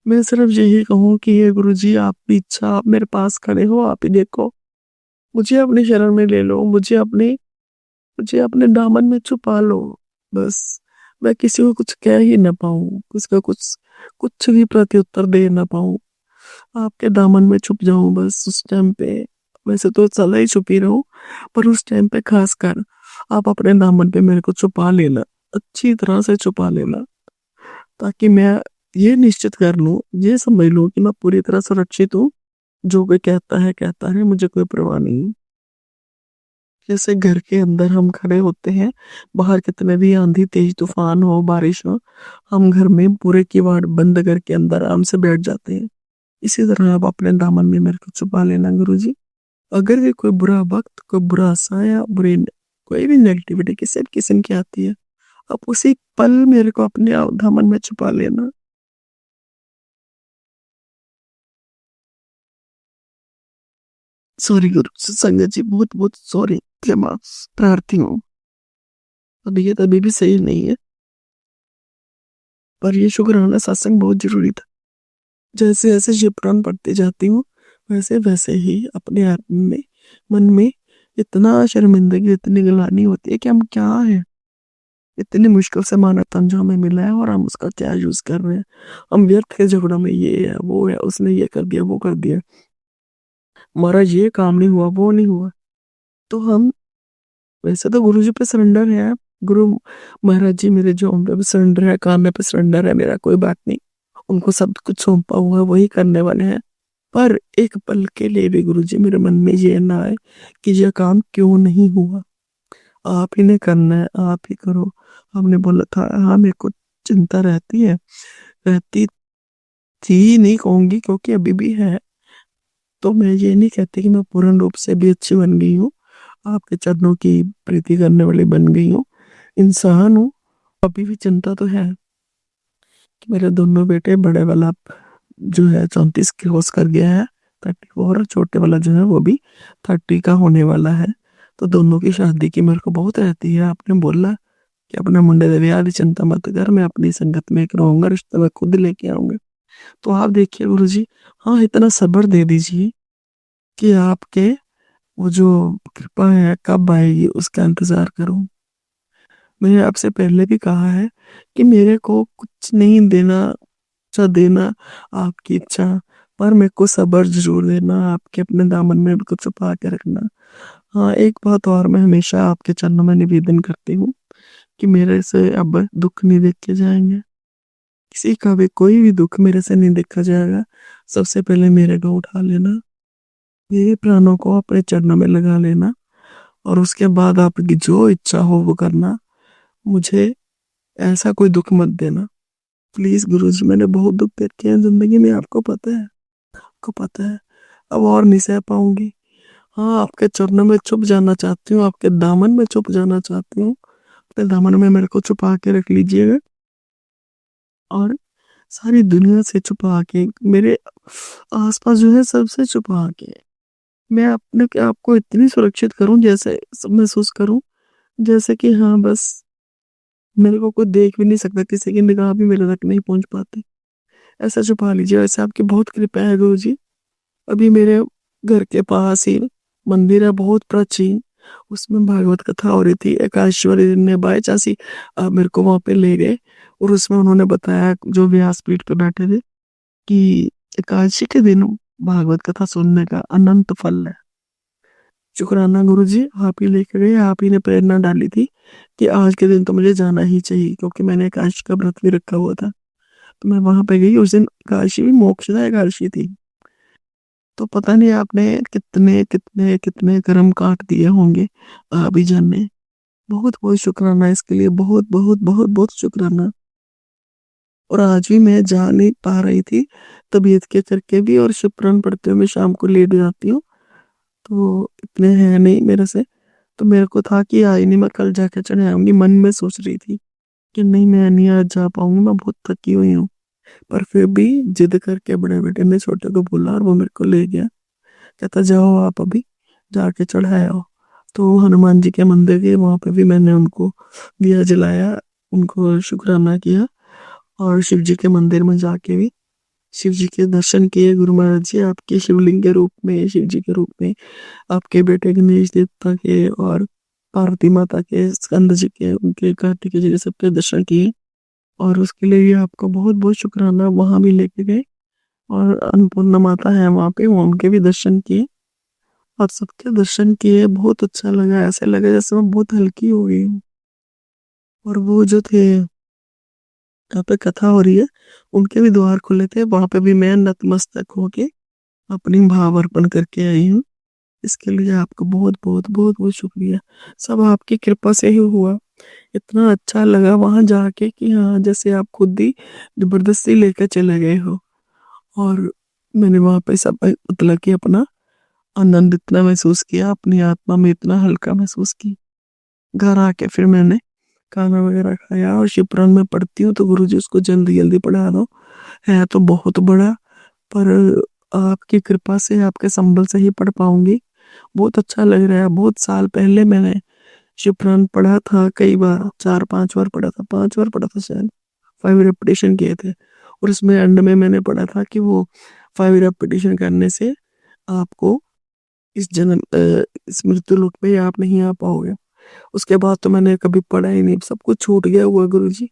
मैं सिर्फ यही कहूँ कि ये गुरु जी, आपकी इच्छा, आप मेरे पास खड़े हो, आप ही देखो, मुझे अपनी शरण में ले लो, मुझे अपने दामन में छुपा लो। बस मैं किसी को कुछ कह ही ना पाऊं, उसका कुछ कुछ भी प्रत्युत्तर दे ना पाऊं, आपके दामन में छुप जाऊं बस उस टाइम पे। वैसे तो सदा ही छुपी रहूं, पर उस टाइम पे खास कर आप अपने दामन पे मेरे को छुपा लेना, अच्छी तरह से छुपा लेना, ताकि मैं ये निश्चित कर लूं, ये समझ लूं कि मैं पूरी तरह सुरक्षित हूँ। जो कोई कहता है, मुझे कोई परवाह नहीं। जैसे घर के अंदर हम खड़े होते हैं, बाहर कितने भी आंधी तेज तूफान हो, बारिश हो, हम घर में पूरे किवाड़ बंद करके अंदर आराम से बैठ जाते हैं। इसी तरह आप अपने दामन में मेरे को छुपा लेना गुरुजी। अगर भी कोई बुरा वक्त, कोई बुरा सा या बुरी कोई भी नेगेटिविटी किसी भी किस्म की आती है, आप उसी पल मेरे को अपने दामन में छुपा लेना। सॉरी गुरु संगत जी, बहुत बहुत सॉरी, क्षमा प्रार्थी हूँ। तबीयत अभी भी सही नहीं है, पर ये शुक्राना सत्संग बहुत जरूरी था। जैसे जैसे शिवपुराण पढ़ते जाती हूँ, वैसे वैसे ही अपने आप में, मन में इतना शर्मिंदगी, इतनी गिलानी होती है कि हम क्या है, इतनी मुश्किल से मानव तन जो हमें मिला है और हम उसका क्या यूज कर रहे हैं। हम व्यर्थ के झगड़ों में, ये है वो है, उसने ये कर दिया वो कर दिया, हमारा ये काम नहीं हुआ वो नहीं हुआ। तो हम, वैसे तो गुरु जी पे सरेंडर है, गुरु महाराज जी मेरे जो उन पे सरेंडर है, काम में पे सरेंडर है मेरा, कोई बात नहीं, उनको सब कुछ सौंपा हुआ है, वही करने वाले हैं। पर एक पल के लिए भी गुरु जी मेरे मन में ये ना आए कि यह काम क्यों नहीं हुआ, आप ही ने करना है, आप ही करो। हमने बोला था, हाँ मेरे को चिंता रहती है, रहती थी नहीं कहूंगी क्योंकि अभी भी है। तो मैं ये नहीं कहती कि मैं पूर्ण रूप से भी अच्छी बन गई हूँ, आपके चरणों की प्रीति करने वाली बन गई हूँ, इंसान हूँ। अभी भी चिंता तो है कि मेरे दोनों बेटे, बड़े वाला जो है 34 क्रॉस कर गया है, 34, और छोटे वाला जो है वो भी 30 का होने वाला है। तो दोनों की शादी की मेरे को बहुत रहती है। आपने बोला कि अपने मुंडे दे ब्याह की चिंता मत कर, मैं अपनी संगत में एक रहूंगा, रिश्ता मैं खुद लेके आऊंगा। तो आप देखिए गुरु जी, हाँ इतना सब्र दे दीजिए कि आपके वो जो कृपा है कब आएगी उसका इंतजार करूं। मैंने आपसे पहले भी कहा है कि मेरे को कुछ नहीं देना, अच्छा देना आपकी इच्छा, पर मेरे को सब्र ज़रूर देना, आपके अपने दामन में मेरे को छुपा के रखना। हाँ, एक बात और मैं हमेशा आपके चरणों में निवेदन करती हूँ कि मेरे से अब दुःख नहीं देखे जाएँगे। किसी का भी कोई भी दुःख मेरे से नहीं देखा जाएगा। सबसे पहले मेरे को उठा लेना, मेरे प्राणों को अपने चरणों में लगा लेना और उसके बाद आपकी जो इच्छा हो वो करना। मुझे ऐसा कोई दुःख मत देना। प्लीज़ गुरुजी, मैंने बहुत दुःख देखे हैं ज़िंदगी में, आपको पता है, आपको पता है। अब और नहीं सह पाऊँगी। हाँ, आपके चरणों में छुप जाना चाहती हूँ, आपके दामन में छुप जाना चाहती हूँ। अपने दामन में मेरे को छुपा के रख लीजिएगा और सारी दुनिया से छुपा के, मेरे आस-पास जो है सबसे छुपा के, मैं अपने आप को इतनी सुरक्षित करूँ जैसे महसूस करूँ जैसे कि हाँ, बस मेरे को कोई देख भी नहीं सकता, किसी की निगाह भी मेरे तक नहीं पहुँच पाती। ऐसा छुपा लीजिए, वैसे आपकी बहुत कृपा है गुरुजी। अभी मेरे घर के पास ही मंदिर है बहुत प्राचीन, उसमें भागवत कथा हो रही थी। एकाश्वरी ने बाय चांस ही मेरे को वहाँ पे ले गए और उसमें उन्होंने बताया, जो व्यासपीठ पे बैठे थे, कि एकादशी के दिन भागवत कथा सुनने का अनंत फल है। शुक्राना गुरुजी, आप ही लेके गए, आप ही ने प्रेरणा डाली थी कि आज के दिन तो मुझे जाना ही चाहिए, क्योंकि मैंने एकादशी का व्रत भी रखा हुआ था। तो मैं वहाँ पे गई, उस दिन एकादशी भी मोक्षदा एकादशी थी। तो पता नहीं आपने कितने कितने कितने कर्म काट दिए होंगे, आप ही जाने। बहुत बहुत शुक्राना इसके लिए, बहुत बहुत बहुत बहुत शुक्राना। और आज भी मैं जा नहीं पा रही थी तबीयत के करके भी, और शिवपुराण पढ़ते हुए मैं शाम को लेट जाती हूँ, तो इतने हैं नहीं मेरे से। तो मेरे को था कि आज नहीं, मैं कल जाके चढ़े आऊंगी। मन में सोच रही थी कि नहीं, मैं नहीं आज जा पाऊंगी, मैं बहुत थकी हुई हूँ। पर फिर भी जिद करके बड़े बेटे ने छोटे को बोला और वो मेरे को ले गया। कहता जाओ आप अभी जाके चढ़ाए आओ। तो हनुमान जी के मंदिर गए, वहां पे भी मैंने उनको दिया जलाया, उनको शुक्राना किया। और शिव जी के मंदिर में जाके भी शिव जी के दर्शन किए। गुरु महाराज जी आपके शिवलिंग के रूप में, शिव जी के रूप में, आपके बेटे गणेश देवता के और पार्वती माता के, स्कंद जी के, उनके कार्तिकेय जी के सबके दर्शन किए। और उसके लिए भी आपको बहुत बहुत शुक्राना। वहां भी लेके गए और अन्नपूर्णा माता है वहां पे, वो उनके भी दर्शन किए और सबके दर्शन किए। बहुत अच्छा लगा, ऐसे लगा जैसे मैं बहुत हल्की हो गई हूँ। और वो जो थे, यहाँ पे कथा हो रही है, उनके भी द्वार खुले थे, वहां पे भी मैं नतमस्तक होके अपनी भाव अर्पण करके आई हूँ। इसके लिए आपका बहुत बहुत बहुत बहुत शुक्रिया। सब आपकी कृपा से ही हुआ। इतना अच्छा लगा वहां जाके कि हाँ, जैसे आप खुद ही जबरदस्ती लेकर चले गए हो। और मैंने वहां पे सब मतलब कि अपना आनंद इतना महसूस किया, अपनी आत्मा में इतना हल्का महसूस की। घर आके फिर मैंने खाना वगैरह खाया और शिवपुराण में पढ़ती हूँ तो गुरुजी उसको जल्दी जल्दी पढ़ा दो। है तो बहुत बड़ा, पर आपकी कृपा से, आपके संबल से ही पढ़ पाऊंगी। बहुत अच्छा लग रहा है। बहुत साल पहले मैंने शिवपुराण पढ़ा था, कई बार, 4-5 बार पढ़ा था, 5 बार पढ़ा था शायद। 5 रेपिटेशन किए थे और इसमें एंड में मैंने पढ़ा था कि वो 5 रेपिटेशन करने से आपको इस जन्म इस मृत्यु लोक पे आप नहीं आ पाओगे। उसके बाद तो मैंने कभी पढ़ा ही नहीं, सब कुछ छूट गया हुआ गुरुजी।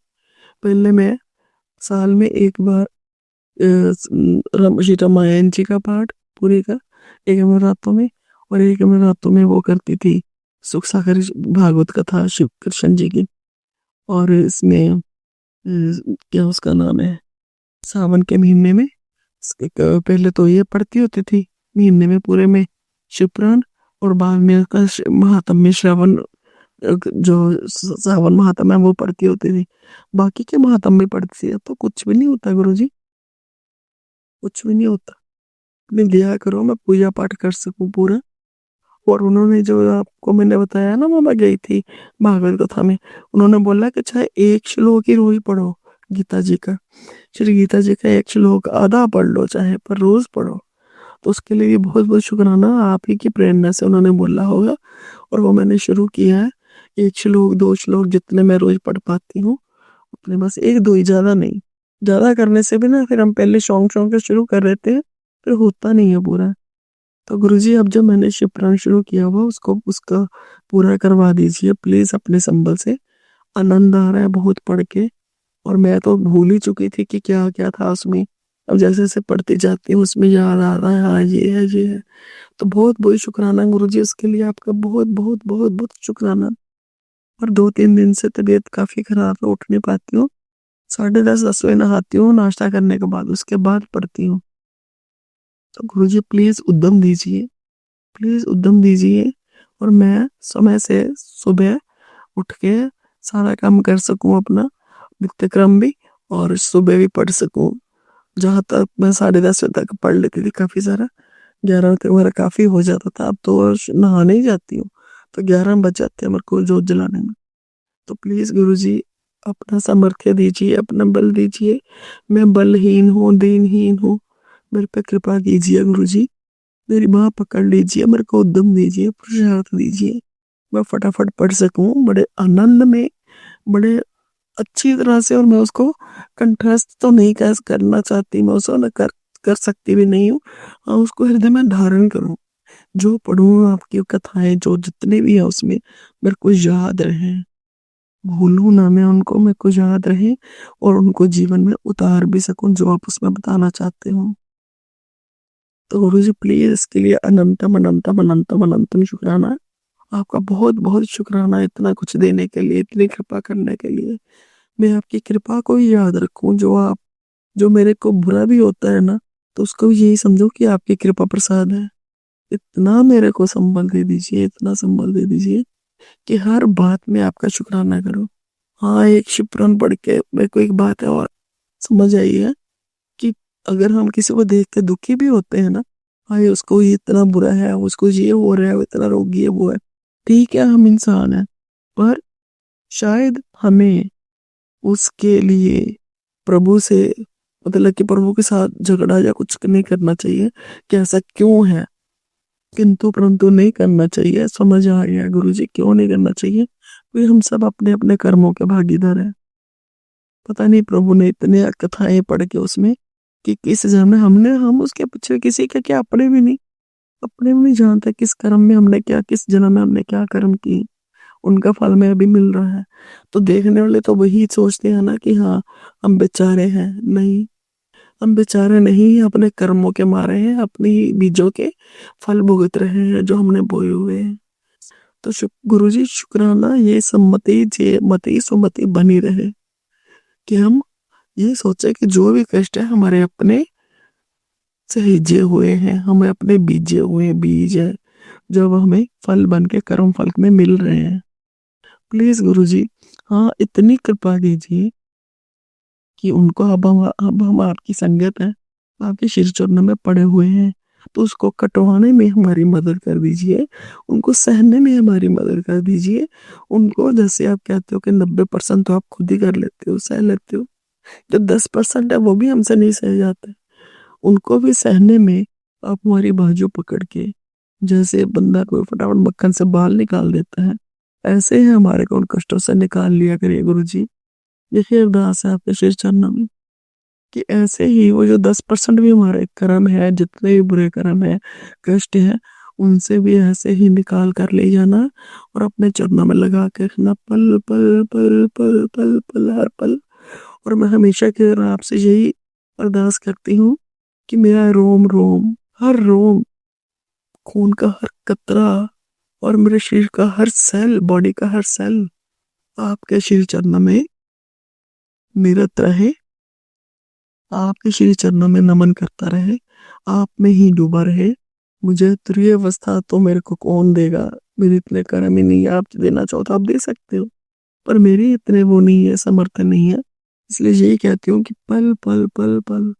पहले मैं साल में एक बार श्री रामायण जी का पाठ पूरे का, एक में रातों में, और एक में रातों में वो करती थी सुख सागर भागवत कथा शिव कृष्ण जी की। और इसमें क्या उसका नाम है, सावन के महीने में पहले तो ये पढ़ती होती थी महीने में पूरे में शिवपुराण, और बाद में उसका महात्म्य श्रवण, जो सावन महात्म्य है वो पढ़ती होती थी। बाकी के महात्म्य पढ़ती थी। अब तो कुछ भी नहीं होता गुरुजी, कुछ भी नहीं होता। अपने दिया करो, मैं पूजा पाठ कर सकूं पूरा। और उन्होंने जो आपको मैंने बताया ना, वो मैं गई थी भागवत कथा में, उन्होंने बोला कि चाहे एक श्लोक ही रोज पढ़ो गीता जी का, श्री गीता जी का एक श्लोक आधा पढ़ लो चाहे, पर रोज पढ़ो। तो उसके लिए बहुत बहुत शुक्राना। आप ही की प्रेरणा से उन्होंने बोला होगा और वो मैंने शुरू किया है। 1 श्लोक 2 श्लोक जितने मैं रोज पढ़ पाती हूँ उतने, बस 1-2 ही, ज्यादा नहीं। ज्यादा करने से भी ना फिर हम पहले शौक शौक के शुरू कर देते हैं, फिर होता नहीं है पूरा। तो गुरुजी अब जब मैंने शिवपुराण शुरू किया हुआ उसको उसका पूरा करवा दीजिए प्लीज अपने संबल से। आनंद आ रहा है बहुत पढ़ के। और मैं तो भूल ही चुकी थी कि क्या क्या था उसमें। अब जैसे जैसे पढ़ती जाती हूँ उसमें याद आ रहा है, हाँ ये है ये है। तो बहुत बहुत शुक्राना गुरुजी, उसके लिए आपका बहुत बहुत बहुत बहुत शुक्राना। और 2-3 दिन से तबीयत काफी खराब है, उठ नहीं पाती हूँ। 10:30 बजे नहाती हूँ नाश्ता करने के बाद, उसके बाद पढ़ती हूँ। तो गुरुजी प्लीज उद्यम दीजिए, प्लीज उद्यम दीजिए, और मैं समय से सुबह उठ के सारा काम कर सकूं अपना, नित्य क्रम भी, और सुबह भी पढ़ सकूं। जहां तक मैं 10:30 बजे तक पढ़ लेती थी काफी सारा, 11 तक मेरा काफी हो जाता था। अब तो नहाने ही जाती हूँ तो 11 बज जाते हैं मेरे को जोत जलाने में। तो प्लीज गुरुजी अपना सामर्थ्य दीजिए, अपना बल दीजिए। मैं बलहीन हूँ, दीनहीन हूँ, मेरे पे कृपा कीजिए गुरुजी। मेरी बाह पकड़ लीजिए, मेरे को उद्यम दीजिए, पुरुषार्थ दीजिए, मैं फटाफट पढ़ सकूं बड़े आनंद में, बड़े अच्छी तरह से। और मैं उसको कंठस्थ तो नहीं करना चाहती, मैं उसको न कर सकती भी नहीं हूँ। हाँ, उसको हृदय में धारण करूं, जो पढ़ूं आपकी कथाएं जो जितने भी है उसमें मेरे को याद रहे, भूलूं ना मैं उनको, मेरे को याद रहे, और उनको जीवन में उतार भी सकूं जो आप उसमें बताना चाहते हो। तो गुरु जी प्लीज इसके लिए अनंतम अनंतम अनंतम अनंतम शुक्राना। आपका बहुत बहुत शुक्राना इतना कुछ देने के लिए, इतनी कृपा करने के लिए। मैं आपकी कृपा को ही याद रखूं, जो मेरे को बुरा भी होता है ना, तो उसको भी यही समझो कि आपकी कृपा प्रसाद है। इतना मेरे को संबल दे दीजिए, इतना संबल दे दीजिए कि हर बात में आपका शुक्राना करो। हाँ, एक शिप्रण पढ़ के मेरे को एक बात है और समझ आई है कि अगर हम किसी को देख के दुखी भी होते हैं ना, हाँ ये उसको ये इतना बुरा है, उसको ये हो रहा है, वो इतना रोगी है, वो है, ठीक है हम इंसान हैं, पर शायद हमें उसके लिए प्रभु से, मतलब कि प्रभु के साथ झगड़ा या कुछ नहीं करना चाहिए कि ऐसा क्यों है, किंतु परंतु नहीं करना चाहिए। समझ आ गया गुरु जी क्यों नहीं करना चाहिए, क्योंकि हम सब अपने अपने कर्मों के भागीदार हैं। पता नहीं प्रभु ने इतने कथाएं पढ़ के उसमें कि किस जन्म में हम उसके पीछे किसी के क्या अपने भी नहीं जानते किस कर्म में हमने क्या, किस जन्म में हमने क्या कर्म किए, उनका फल में अभी मिल रहा है। तो देखने वाले तो वही सोचते हैं ना कि हाँ हम बेचारे हैं, नहीं, हम बेचारे नहीं, अपने कर्मों के मारे हैं, अपनी बीजों के फल भुगत रहे हैं जो हमने बोए हुए हैं। तो गुरु जी शुक्राना, ये सम्मति जे मति सुमति बनी रहे कि हम ये सोचे कि जो भी कष्ट है हमारे अपने सहेजे हुए हैं, हमें अपने बीजे हुए बीज है, जब हमें फल बन के कर्म फल में मिल रहे हैं। प्लीज गुरुजी, हाँ इतनी कृपा कीजिए कि उनको, अब हम आपकी संगत है, आपके श्री चरणों में पड़े हुए हैं, तो उसको कटवाने में हमारी मदद कर दीजिए, उनको सहने में हमारी मदद कर दीजिए। उनको जैसे आप कहते हो कि 90% तो आप खुद ही कर लेते हो, सह लेते हो, जो 10% है वो भी हमसे नहीं सह जाते, उनको भी सहने में आप हमारी बाजू पकड़ के, जैसे बंदा कोई फटाफट मक्खन से बाल निकाल देता है, ऐसे ही हमारे को उन कष्टों से निकाल लिया करिए गुरु जी। यही अरदास है आपके श्री चरणों में कि ऐसे ही वो जो 10% भी हमारे कर्म है, जितने भी बुरे कर्म है, कष्ट है, उनसे भी ऐसे ही निकाल कर ले जाना और अपने चरणों में लगा के रखना पल पल पल पल पल पल हर पल। और मैं हमेशा की तरह आपसे यही अरदास करती हूँ कि मेरा रोम रोम, हर रोम, खून का हर कतरा और मेरे शरीर का हर सेल, बॉडी का हर सेल आपके श्री चरणों में निरत रहे, आपके श्री चरणों में नमन करता रहे, आप में ही डूबा रहे। मुझे तुरीय अवस्था तो मेरे को कौन देगा, मेरे इतने कर्म ही नहीं है, आप देना चाहो तो आप दे सकते हो, पर मेरी इतने वो नहीं है, समर्थन नहीं है। इसलिए यही कहती हूँ कि पल पल पल पल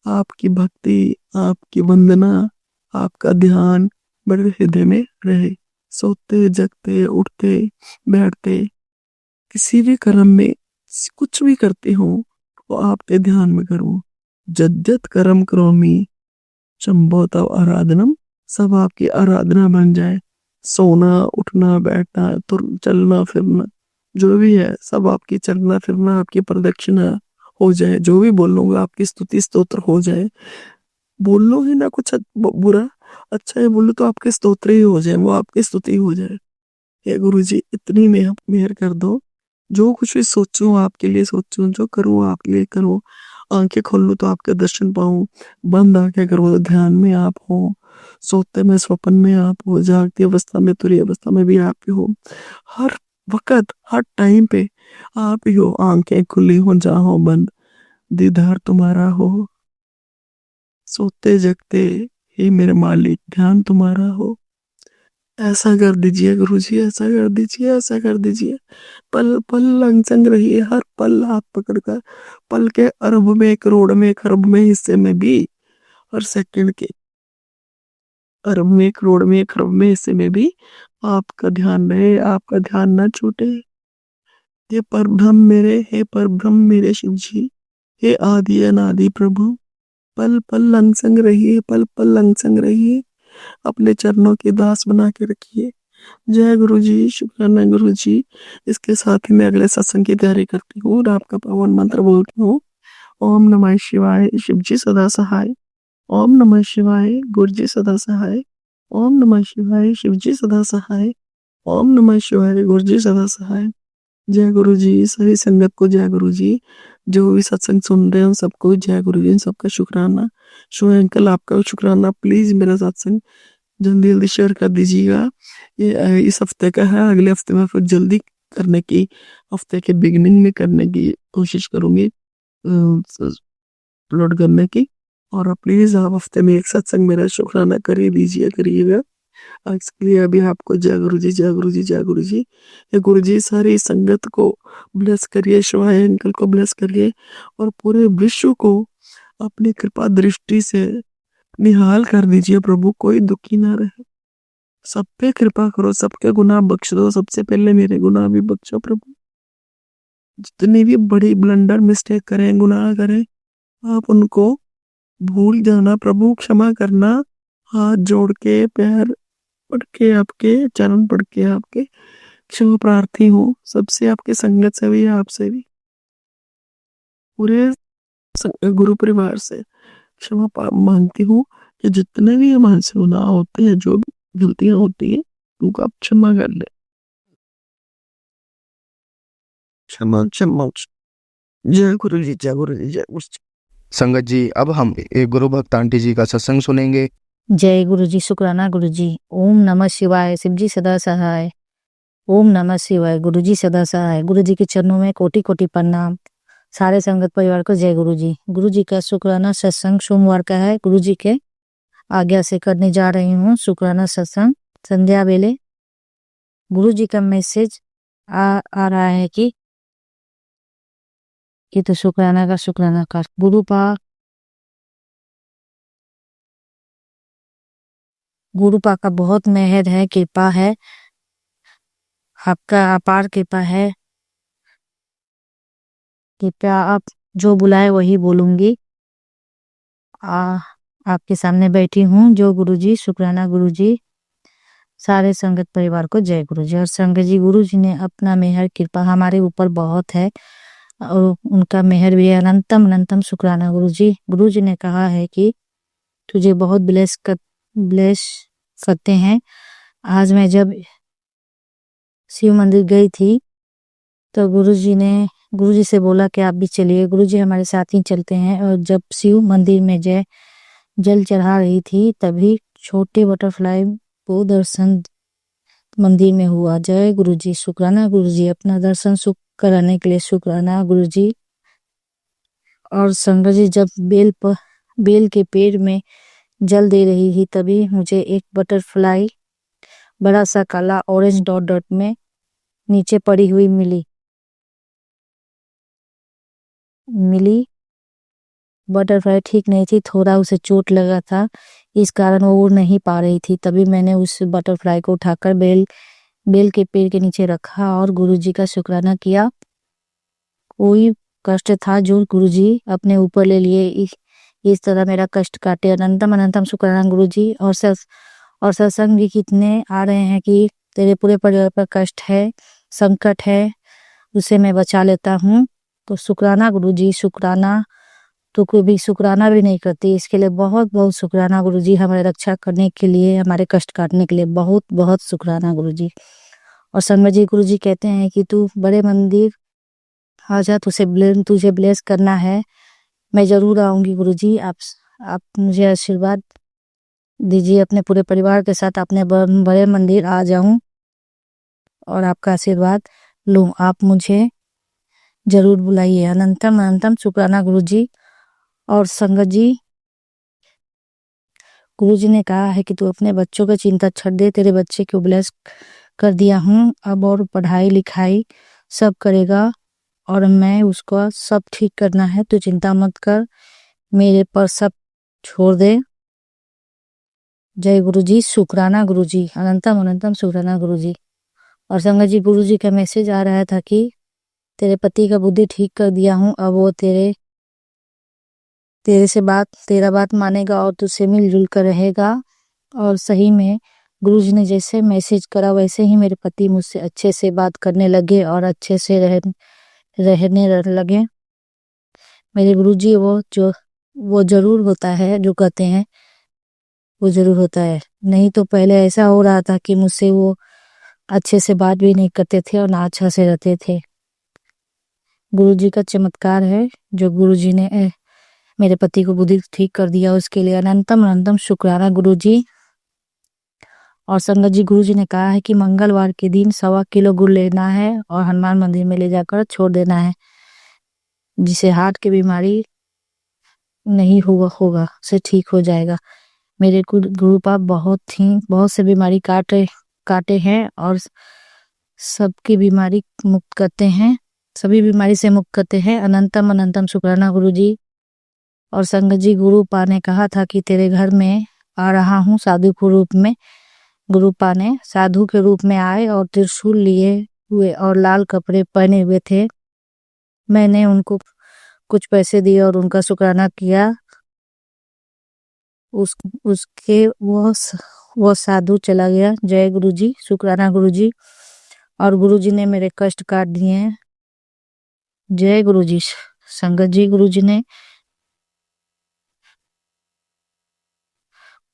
आपकी भक्ति, आपकी वंदना, आपका ध्यान मेरे हृदय में रहे। सोते जगते उठते बैठते किसी भी कर्म में कुछ भी करती हूँ वो आपके ध्यान में करूँ। जद्यत कर्म करोमि शंभो तव आराधनम, सब आपकी आराधना बन जाए। सोना उठना बैठना तो चलना फिरना जो भी है सब आपकी चलना फिरना, आपकी प्रदक्षिणा हो जाए, जो भी बोलूंगा आपकी स्तुति स्तोत्र हो जाए। बोलो ही ना कुछ बुरा, अच्छा है बोलो तो आपके स्तोत्र ही हो जाए, वो आपकी स्तुति हो जाए। हे गुरु जी इतनी मेहर कर दो जो कुछ भी सोचूं आपके लिए सोचूं, जो करूं आपके लिए करूं। आंखें खोल लूं तो आपके दर्शन पाऊं, बंद आंखें करूं तो ध्यान में आप हो, सोते में स्वप्न में आप हो, जागती अवस्था में तुरी अवस्था में भी आप ही हो। हर वक्त हर टाइम पे आप ही हो। आंखें खुली हो जहाँ हो बंद, दीदार तुम्हारा हो। सोते जगते हे मेरे मालिक, ध्यान तुम्हारा हो। ऐसा कर दीजिए गुरु जी, ऐसा कर दीजिए, ऐसा कर दीजिए। पल पल लंग संग रहिए, हर पल हाथ पकड़कर। पल के अरब में, करोड़ में, खरब में, हिस्से में भी, हर सेकंड के अरब में, करोड़ में, खरब में, हिस्से में भी आपका ध्यान रहे, आपका ध्यान ना छूटे। हे परब्रह्म मेरे, हे परब्रह्म मेरे शिव जी, हे आदि अनादि प्रभु, पल पल लंग संग रहिए, पल पल लंग संग रहिए। अपने चरणों की दास बना के रखिए। जय गुरु जी, शुक्राना गुरु जी। इसके साथ ही मैं अगले सत्संग की तैयारी करती हूँ और आपका पावन मंत्र बोलती हूँ। ओम नमः शिवाय, शिव जी सदा सहाय। ओम नमः शिवाय, गुरु जी सदा सहाय। ओम नमः शिवाय, शिव जी सदा सहाय। ओम नमः शिवाय, गुरु जी सदा सहाय। जय गुरु जी, सभी संगत को जय गुरु जी। जो भी सत्संग सुन रहे हैं उन सबको जय गुरु जी, सबका शुक्राना। शो अंकल आपका भी शुक्राना। प्लीज मेरा सत्संग जल्दी जल्दी शेयर कर दीजिएगा। ये इस हफ्ते का है, अगले हफ्ते में फिर जल्दी करने की, हफ्ते के बिगिनिंग में करने की कोशिश करूंगी, अपलोड करने की। और प्लीज आप हफ्ते में एक सत्संग मेरा शुक्राना करिए, दीजिए करिएगा। इसके लिए अभी आपको जय गुरु जी, जय गुरु जी, जय गुरु जी। ये गुरु जी सारी संगत को ब्लेस करिए, शिवाय अंकल को ब्लेस करिए और पूरे विश्व को अपनी कृपा दृष्टि से निहाल कर दीजिए प्रभु। कोई दुखी ना रहे, सब पे कृपा करो, सबके गुनाह बख्श दो। सबसे पहले मेरे गुनाह भी बख्शो प्रभु। जितनी भी बड़ी ब्लंडर मिस्टेक करें, गुनाह करें, आप उनको भूल जाना प्रभु, क्षमा करना। हाथ जोड़ के, पैर पढ़ के, आपके चरण पढ़ के आपके क्षमा प्रार्थी हूँ सबसे, आपके संगत से भी, आपसे भी, पूरे गुरु परिवार से क्षमा मांगती हूँ कि जितने भी हमारे गुनाह होते हैं, जो भी गलतियां होती है, उनको आप क्षमा कर ले। क्षमा क्षमा। जय गुरु जी, जय गुरु जी, जय गुरु जी। संगत जी, अब हम एक गुरु भक्त आंटी जी का सत्संग सुनेंगे। जय गुरु जी, शुक्राना गुरु जी। ओम नमः शिवाय, शिव जी सदा सहाय। ओम नमः शिवाय, गुरु जी सदा सहाय। गुरु जी के चरणों में कोटि कोटि प्रणाम। सारे संगत परिवार को जय गुरु जी। गुरु जी का शुक्राना सत्संग सोमवार का है। गुरु जी के आज्ञा से करने जा रही हूँ शुक्राना सत्संग संध्या वेले। गुरु जी का मैसेज आ रहा है कि ये तो शुक्राना का गुरु पा का बहुत मेहर है, कृपा है, आपका अपार कृपा है। कृपया आप जो बुलाए वही बोलूंगी। आपके सामने बैठी हूँ। जो गुरुजी, शुक्राना गुरुजी। सारे संगत परिवार को जय गुरुजी। और संगत जी, गुरुजी ने अपना मेहर कृपा हमारे ऊपर बहुत है और उनका मेहर भी अनंतम अनंतम शुक्राना गुरुजी। गुरुजी ने कहा है कि तुझे बहुत ब्लेस करते हैं। आज मैं जब शिव मंदिर गई थी तो गुरुजी से बोला कि आप भी चलिए। गुरुजी हमारे साथ ही चलते हैं। और जब शिव मंदिर में जल चढ़ा रही थी तभी छोटे बटरफ्लाई को दर्शन मंदिर में हुआ। जय गुरुजी, शुक्राना गुरुजी। अपना दर्शन सुख कराने के लिए शुक्राना गुरुजी। और संगत जी, जब बेल के पेड़ में जल दे रही थी तभी मुझे एक बटरफ्लाई बड़ा सा काला ऑरेंज डॉट डॉट में नीचे पड़ी हुई मिली। बटरफ्लाई ठीक नहीं थी, थोड़ा उसे चोट लगा था, इस कारण वो उड़ नहीं पा रही थी। तभी मैंने उस बटरफ्लाई को उठाकर बेल के पेड़ के नीचे रखा और गुरुजी का शुक्राना किया। कोई कष्ट था जो गुरुजी अपने ऊपर ले लिए, इस तरह मेरा कष्ट काटे। अनंतम अनंतम शुक्राना गुरुजी। और सत्संग भी कितने आ रहे हैं कि तेरे पूरे परिवार पर कष्ट है, संकट है, उसे मैं बचा लेता हूँ। तो शुक्राना गुरुजी, शुक्राना। तो कोई भी शुक्राना भी नहीं करती, इसके लिए बहुत बहुत शुक्राना गुरुजी। हमारे रक्षा करने के लिए, हमारे कष्ट काटने के लिए बहुत बहुत शुक्राना गुरुजी। और संगत जी गुरु जी कहते हैं कि तू बड़े मंदिर आजा, तुझे ब्लेस करना है। मैं जरूर आऊंगी गुरु जी। आप मुझे आशीर्वाद दीजिए, अपने पूरे परिवार के साथ अपने बड़े मंदिर आ जाऊं और आपका आशीर्वाद लूं। आप मुझे जरूर बुलाइए। अनंतम अनंतम शुक्राना गुरु जी। और संगत जी गुरु जी ने कहा है कि तू अपने बच्चों की चिंता छोड़ दे, तेरे बच्चे को ब्लेस कर दिया हूँ अब, और पढ़ाई लिखाई सब करेगा और मैं उसको सब ठीक करना है, तू चिंता मत कर, मेरे पर सब छोड़ दे। जय गुरु जी, शुक्राना गुरु जी, अनंतम अनंतम शुक्राना गुरु जी। और संगत जी गुरु जी का मैसेज आ रहा था कि तेरे पति का बुद्धि ठीक कर दिया हूँ, अब वो तेरा बात मानेगा और तुझसे मिलजुल कर रहेगा। और सही में गुरु जी ने जैसे मैसेज करा वैसे ही मेरे पति मुझसे अच्छे से बात करने लगे और अच्छे से रहने लगे। मेरे गुरु जी वो जरूर होता है, जो कहते हैं वो जरूर होता है। नहीं तो पहले ऐसा हो रहा था कि मुझसे वो अच्छे से बात भी नहीं करते थे और ना अच्छा से रहते थे। गुरु जी का चमत्कार है जो गुरु जी ने मेरे पति को बुद्धि ठीक कर दिया, उसके लिए अनंतम अनंतम शुक्राना गुरु जी। और संगत जी गुरु जी ने कहा है कि मंगलवार के दिन 1.25 किलो गुड़ लेना है और हनुमान मंदिर में ले जाकर छोड़ देना है, जिसे हार्ट की बीमारी नहीं होगा से ठीक हो जाएगा। मेरे गुरु पाप बहुत से बीमारी काटे हैं और सबकी बीमारी मुक्त करते हैं, सभी बीमारी से मुक्त करते हैं। अनंतम अनंतम शुक्राना गुरु जी। और संगत जी गुरु पा ने कहा था कि तेरे घर में आ रहा हूँ साधु के रूप में। गुरु पा ने साधु के रूप में आए और त्रिशूल लिए हुए और लाल कपड़े पहने हुए थे। मैंने उनको कुछ पैसे दिए और उनका शुक्राना किया। उसके वो साधु चला गया। जय गुरु जी, शुक्राना गुरु जी। और गुरु जी ने मेरे कष्ट काट दिए। जय गुरु जी। संगत जी गुरु जी ने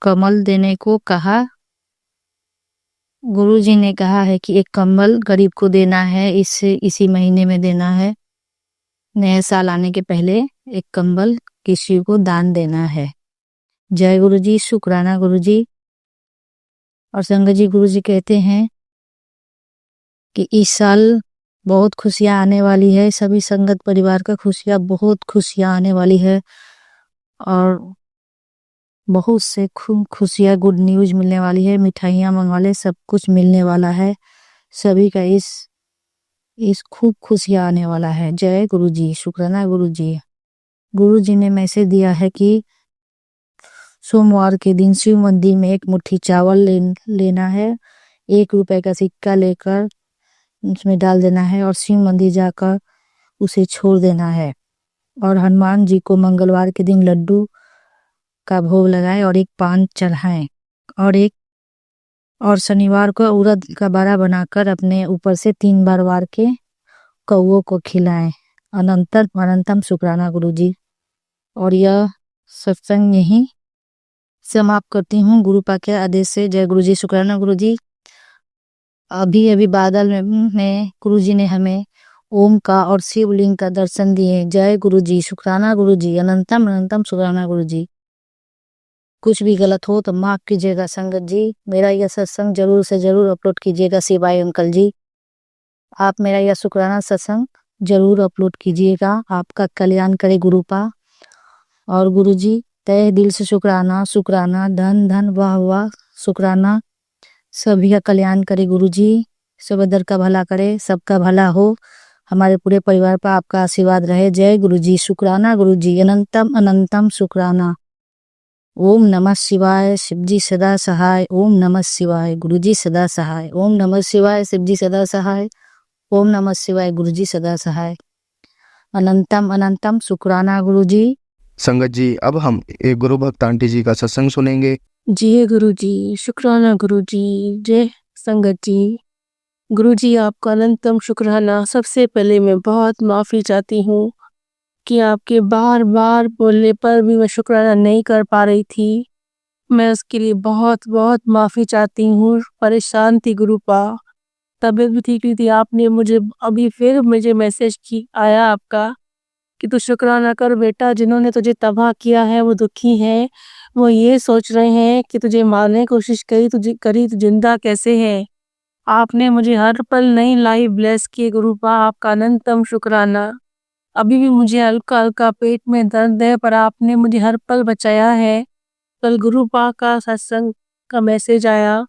कमल देने को कहा। गुरु जी ने कहा है कि एक कमल गरीब को देना है, इसी महीने में देना है। नए साल आने के पहले एक कम्बल किसी को दान देना है। जय गुरु जी, शुक्राना गुरु जी। और संगत जी गुरु जी कहते हैं कि इस साल बहुत खुशियां आने वाली है, सभी संगत परिवार का बहुत खुशियां आने वाली है और बहुत से खुशियां गुड न्यूज मिलने वाली है। मिठाइयां मंगवा, सब कुछ मिलने वाला है। सभी का इस खूब खुशियां आने वाला है। जय गुरु जी, शुक्राना गुरु जी। गुरु जी ने मैसेज दिया है कि सोमवार के दिन शिव मंदिर में 1 मुट्ठी चावल लेना है, 1 रुपए का सिक्का लेकर उसमें डाल देना है और शिव मंदिर जाकर उसे छोड़ देना है। और हनुमान जी को मंगलवार के दिन लड्डू का भोग लगाए और 1 पान चढ़ाएं और शनिवार को उड़द का बड़ा बनाकर अपने ऊपर से 3 बार वार के कौओं को खिलाएं। अनंतम अनंतम शुक्राना गुरु जी। और यह सत्संग यहीं समाप्त करती हूँ गुरु पा के आदेश से। जय गुरु जी, शुक्राना गुरु जी। अभी बादल में गुरु जी ने हमें ओम का और शिवलिंग का दर्शन दिए। जय गुरु जी, शुक्राना गुरु जी, अनंतम अनंतम शुक्राना गुरु जी। कुछ भी गलत हो तो माफ कीजिएगा संगत जी। मेरा यह सत्संग जरूर से जरूर अपलोड कीजिएगा शिवाय अंकल जी। आप मेरा यह शुक्राना सत्संग जरूर अपलोड कीजिएगा। आपका कल्याण करे गुरु पा। और गुरु जी तहे दिल से शुक्राना, धन धन वाह वाह शुक्राना। सभी का कल्याण करे गुरु जी, सब दर का भला करे, सबका भला हो। हमारे पूरे परिवार पर आपका आशीर्वाद रहे। जय गुरु जी, शुक्राना गुरु जी, अनंतम अनंतम शुक्राना। ओम नमः शिवाय, शिवजी सदा सहाय। ओम नमः शिवाय, गुरु जी सदा सहाय। ओम नमः शिवाय, शिवजी सदा सहाय। ओम नमः शिवाय, गुरु जी सदा सहाय। अनंतम अनंतम शुक्राना गुरु जी। संगत जी अब हम एक गुरु भक्त आंटी जी का सत्संग सुनेंगे। जी गुरु जी, शुक्राना गुरु जी। जय संगत जी। गुरु जी आपका अनंतम शुक्राना। सबसे पहले मैं बहुत माफ़ी चाहती हूँ कि आपके बार बार बोलने पर भी मैं शुक्राना नहीं कर पा रही थी। मैं उसके लिए बहुत बहुत माफ़ी चाहती हूँ। परेशान थी गुरु पा, तबीयत भी ठीक नहीं थी, आपने मुझे अभी फिर मुझे मैसेज की आया आपका कि तू शुक्राना कर बेटा, जिन्होंने तुझे तबाह किया है वो दुखी हैं, वो ये सोच रहे हैं कि तुझे मारने की कोशिश करी तो जिंदा कैसे है। आपने मुझे हर पल नई लाइफ ब्लेस की गुरुपा, आपका अनंतम शुक्राना। अभी भी मुझे हल्का हल्का पेट में दर्द है, पर आपने मुझे हर पल बचाया है। कल गुरुपा का सत्संग का मैसेज आया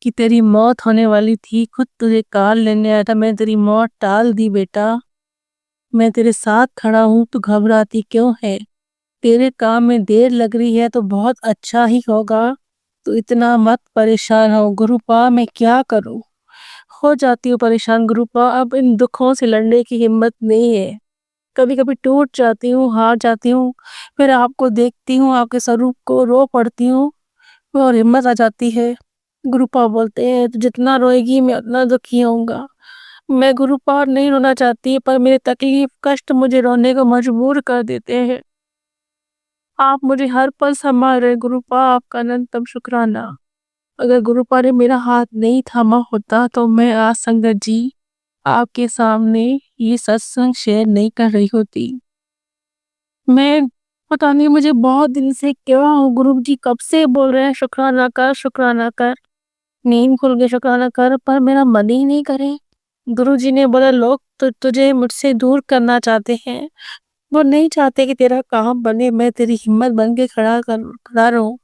कि तेरी मौत होने वाली थी, खुद तुझे कार लेने आया था, मैंने तेरी मौत टाल दी बेटा। मैं तेरे साथ खड़ा हूँ, तू घबराती क्यों है? तेरे काम में देर लग रही है तो बहुत अच्छा ही होगा, तो इतना मत परेशान हो गुरुपा। मैं क्या करूँ? हो जाती हूँ परेशान गुरुपा, अब इन दुखों से लड़ने की हिम्मत नहीं है। कभी कभी टूट जाती हूँ, हार जाती हूँ, फिर आपको देखती हूँ, आपके स्वरूप को रो पड़ती हूँ और हिम्मत आ जाती है। गुरुपा बोलते हैं तो जितना रोएगी मैं उतना दुखी होऊंगा। मैं गुरुपा नहीं रोना चाहती, पर मेरे तकलीफ कष्ट मुझे रोने को मजबूर कर देते हैं। आप मुझे हर पल संभाल रहे गुरुपा, आपका अनंतम शुक्राना। अगर गुरुपा ने मेरा हाथ नहीं थामा होता तो मैं आज संगत जी आपके सामने ये सत्संग शेयर नहीं कर रही होती। मैं पता नहीं मुझे बहुत दिन से क्या हो, गुरु जी कब से बोल रहे हैं शुक्राना कर शुक्राना कर, नींद खुल गई शुक्राना कर, पर मेरा मन ही नहीं करे। गुरु जी ने बोला लोग तो तुझे मुझसे दूर करना चाहते हैं, वो नहीं चाहते कि तेरा काम बने, मैं तेरी हिम्मत बन के खड़ा रहूं।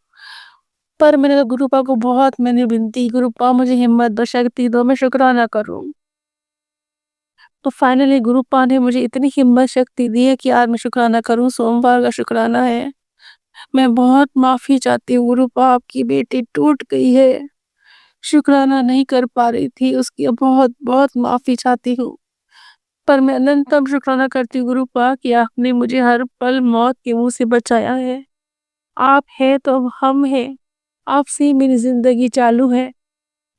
पर मैंने गुरुपा को बहुत मैंने विनती, गुरुपा मुझे हिम्मत दो, शक्ति दो, मैं शुक्राना करूं। तो फाइनली गुरुपा ने मुझे इतनी हिम्मत शक्ति दी है कि आज मैं शुक्राना करूं। सोमवार का शुक्राना है। मैं बहुत माफी चाहती हूँ गुरुपा, आपकी बेटी टूट गई है, शुक्राना नहीं कर पा रही थी, उसकी बहुत बहुत माफी चाहती हूँ। पर मैं अनंतम शुक्राना करती हूँ गुरुपा कि आपने मुझे हर पल मौत के मुंह से बचाया है। आप है तो अब हम हैं, आपसे ही मेरी जिंदगी चालू है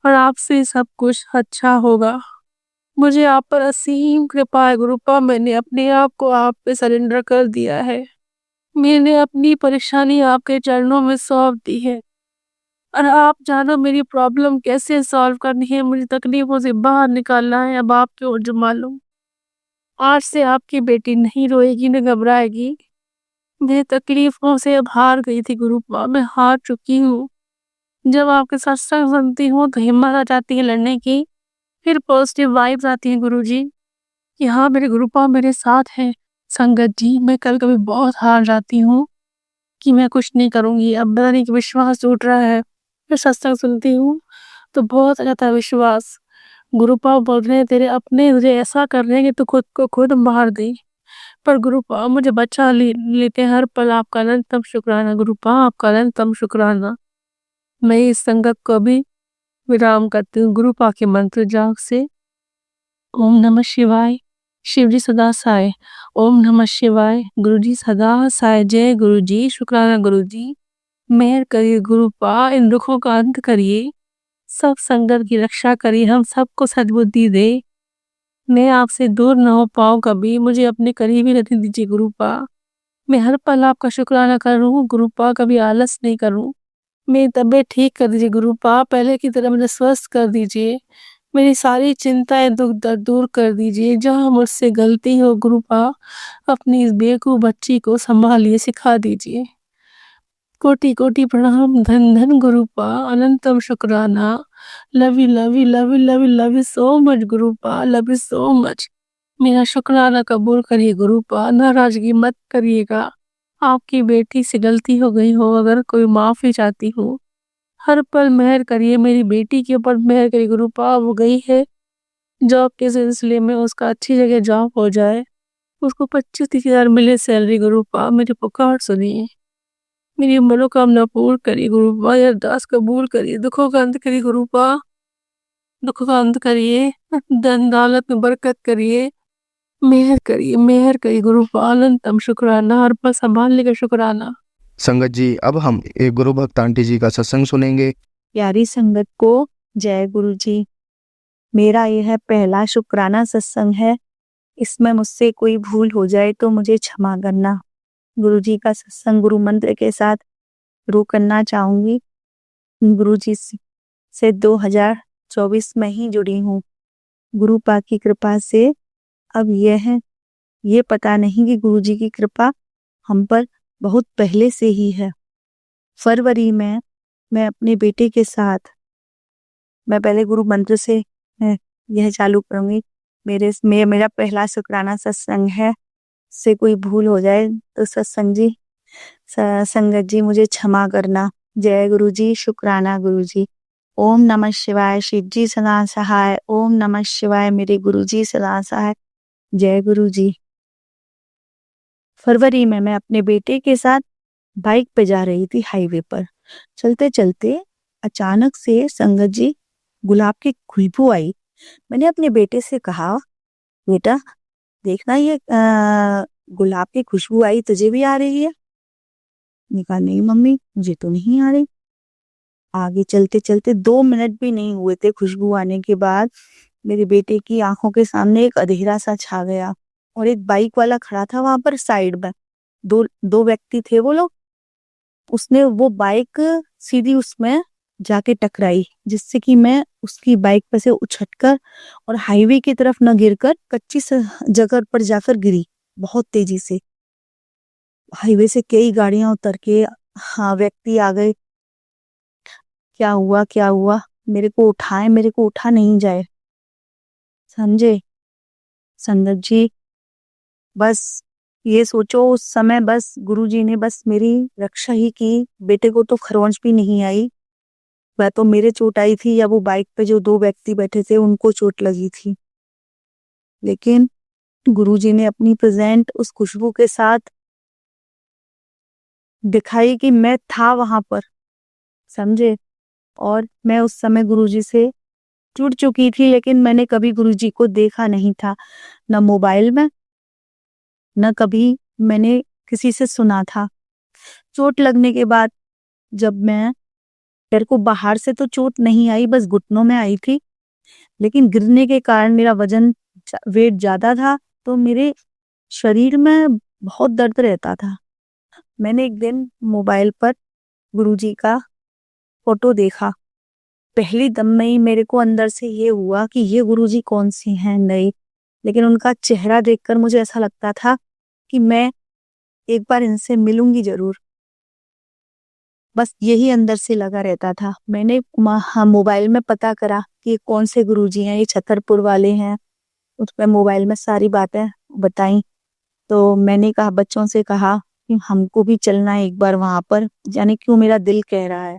और आपसे सब कुछ अच्छा होगा। मुझे आप पर असीम कृपा है गुरुपा, मैंने अपने आप को आप पे सरेंडर कर दिया है। मैंने अपनी परेशानी आपके चरणों में सौंप दी है और आप जानो मेरी प्रॉब्लम कैसे सॉल्व करनी है, मुझे तकलीफों से बाहर निकालना है। अब आप क्यों जो मालूम, आज से आपकी बेटी नहीं रोएगी न घबराएगी। मैं तकलीफों से अब हार गई थी गुरुपा, मैं हार चुकी हूँ। जब आपके सत्संग सुनती हूँ तो हिम्मत आ जाती है लड़ने की, फिर पॉजिटिव वाइब्स आती हैं गुरुजी कि हाँ मेरे गुरुपा मेरे साथ हैं। संगत जी मैं कल कभी बहुत हार जाती हूँ कि मैं कुछ नहीं करूँगी, अब पता नहीं कि विश्वास टूट रहा है। फिर सत्संग सुनती हूँ तो बहुत आ जाता है विश्वास। गुरुपा बोल रहे हैं तेरे अपने तुझे ऐसा कर रहे हैं कि तू खुद को खुद मार दे, पर गुरुपा मुझे बचा लेते हैं हर पल। आपका अनंतम शुक्राना गुरुपा, आपका अनंतम शुक्राना। मैं इस संगत को भी विराम करती हूँ गुरुपा के मंत्र जाप से। ओम नमः शिवाय, शिव जी सदा साय। ओम नमः शिवाय, गुरु जी सदा साय। जय गुरु जी, शुक्राना गुरु जी। मेहर करिए गुरुपा, इन दुखों का अंत करिए, सब संगत की रक्षा करिए, हम सबको सद्बुद्धि दे। मैं आपसे दूर न हो पाऊँ कभी, मुझे अपने करीब ही रहने दीजिए गुरुपा। मैं हर पल आपका शुक्राना करूँ गुरुपा, कभी आलस नहीं करूँ। मेरी तबीयत ठीक कर दीजिए गुरुपा, पहले की तरह मुझे स्वस्थ कर दीजिए। मेरी सारी चिंताएं दुख दर्द दूर कर दीजिए। जहाँ मुझसे गलती हो गुरुपा, अपनी इस बेवकूफ बच्ची को संभालिए, सिखा दीजिए। कोटि कोटि प्रणाम, धन धन गुरुपा, अनंतम शुक्राना। Love you love you love you love you love you so much गुरुपा, love you so much. मेरा शुक्राना कबूल करिए गुरुपा, नाराजगी मत करिएगा। आपकी बेटी से गलती हो गई हो अगर कोई माफी चाहती हूँ। हर पल मेहर करिए, मेरी बेटी के ऊपर मेहर करिए गुरुपा। वो गई है जॉब के सिलसिले में, उसका अच्छी जगह जॉब हो जाए, उसको 25-30 हजार मिले सैलरी गुरुपा। मेरी पुकार सुनिए, मेरी मनोकामना पूर्ण करिए गुरुपा, ये अरदास कबूल करिए। दुखों का अंत करिए गुरुपा, दुखों का अंत करिए, धन दौलत में बरकत करिए, मेहर करिए गुरुपा। अनंतम शुक्राना, हर पल संभालने का शुक्राना। संगत जी अब हम एक गुरु भक्त आंटी जी का सत्संग सुनेंगे। प्यारी संगत को जय गुरु जी। मेरा यह पहला शुक्राना सत्संग है, इसमें मुझसे कोई भूल हो जाए तो मुझे क्षमा करना। गुरु जी का सत्संग गुरु मंत्र के साथ शुरू करना चाहूंगी। गुरु जी से 2024 में ही जुड़ी हूँ। गुरु पाक की कृपा से अब ये पता नहीं कि गुरु जी की कृपा हम पर बहुत पहले से ही है। फरवरी में मैं अपने बेटे के साथ, मैं पहले गुरु मंत्र से यह चालू करूंगी। मेरा पहला शुक्राना सत्संग है, से कोई भूल हो जाए तो संगत जी मुझे क्षमा करना। जय गुरु जी, शुक्राना गुरु जी। ओम नमः शिवाय, शिव जी सदा सहाय। ओम नमः शिवाय, मेरे गुरु जी सदा सहाय। जय गुरु जी। फरवरी में मैं अपने बेटे के साथ बाइक पे जा रही थी हाईवे पर। चलते चलते अचानक से संगत जी गुलाब की खुशबू आई। मैंने अपने बेटे से कहा, बेटा देखना ये गुलाब की खुशबू आई, तुझे भी आ रही है? मैंने कहा नहीं मम्मी, मुझे तो नहीं आ रही। आगे चलते चलते 2 मिनट भी नहीं हुए थे खुशबू आने के बाद मेरे बेटे की आंखों के सामने एक अंधेरा सा छा गया और एक बाइक वाला खड़ा था वहां पर साइड में। दो व्यक्ति थे वो लोग। उसने वो बाइक सीधी उसमें जाके टकराई, जिससे कि मैं उसकी बाइक पर से उछटकर और हाईवे की तरफ न गिरकर कच्ची जगह पर जाकर गिरी बहुत तेजी से। हाईवे से कई गाड़ियां उतर के व्यक्ति आ गए। क्या हुआ, मेरे को उठाए, मेरे को उठा नहीं जाए। समझे संगत जी? बस ये सोचो उस समय बस गुरुजी ने बस मेरी रक्षा ही की। बेटे को तो खरोंच भी नहीं आई, वह तो मेरे चोट आई थी या वो बाइक पे जो 2 व्यक्ति बैठे थे उनको चोट लगी थी। लेकिन गुरुजी ने अपनी प्रेजेंट उस खुशबू के साथ दिखाई कि मैं था वहां पर, समझे? और मैं उस समय गुरुजी से जुड़ चुकी थी, लेकिन मैंने कभी गुरुजी को देखा नहीं था, न मोबाइल में, न कभी मैंने किसी से सुना था। चोट लगने के बाद जब मेरे को बाहर से तो चोट नहीं आई, बस घुटनों में आई थी, लेकिन गिरने के कारण मेरा वेट ज्यादा था, तो मेरे शरीर में बहुत दर्द रहता था। मैंने एक दिन मोबाइल पर गुरुजी का फोटो देखा। पहली दम में ही मेरे को अंदर से ये हुआ कि ये गुरुजी कौन से हैं नए, लेकिन उनका चेहरा देखकर मुझे ऐसा लगता था कि मैं एक बार इनसे मिलूंगी जरूर। बस यही अंदर से लगा रहता था। मैंने मोबाइल में पता करा कि ये कौन से गुरुजी हैं, ये छतरपुर वाले हैं। उसमें मोबाइल में सारी बातें बताई। तो मैंने कहा, बच्चों से कहा कि हमको भी चलना है एक बार वहां पर, जाने क्यों मेरा दिल कह रहा है।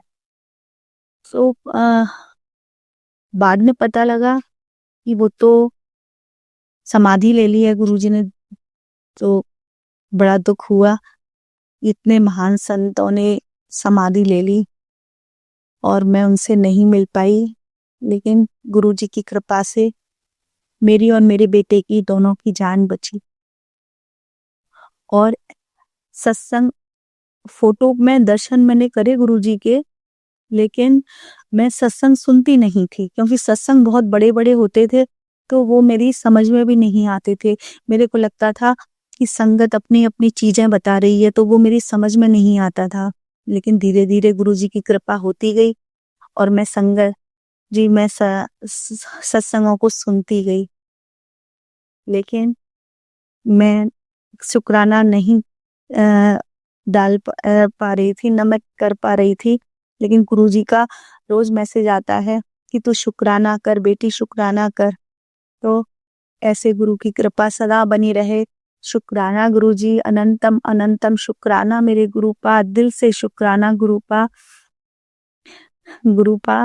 तो बाद में पता लगा कि वो तो समाधि ले ली है गुरुजी ने। तो बड़ा दुख हुआ, इतने महान संतों ने समाधि ले ली और मैं उनसे नहीं मिल पाई। लेकिन गुरुजी की कृपा से मेरी और मेरे बेटे की दोनों की जान बची। और सत्संग फोटो में दर्शन मैंने करे गुरुजी के, लेकिन मैं सत्संग सुनती नहीं थी, क्योंकि सत्संग बहुत बड़े बड़े होते थे, तो वो मेरी समझ में भी नहीं आते थे। मेरे को लगता था कि संगत अपनी अपनी चीजें बता रही है, तो वो मेरी समझ में नहीं आता था। लेकिन धीरे धीरे गुरुजी की कृपा होती गई और मैं सत्संगों को सुनती गई। लेकिन मैं शुक्राना नहीं डाल पा रही थी, न मैं कर पा रही थी। लेकिन गुरुजी का रोज मैसेज आता है कि तू शुक्राना कर बेटी, शुक्राना कर। तो ऐसे गुरु की कृपा सदा बनी रहे। शुक्राना गुरुजी, अनंतम अनंतम शुक्राना मेरे गुरुपा, दिल से शुक्राना गुरुपा,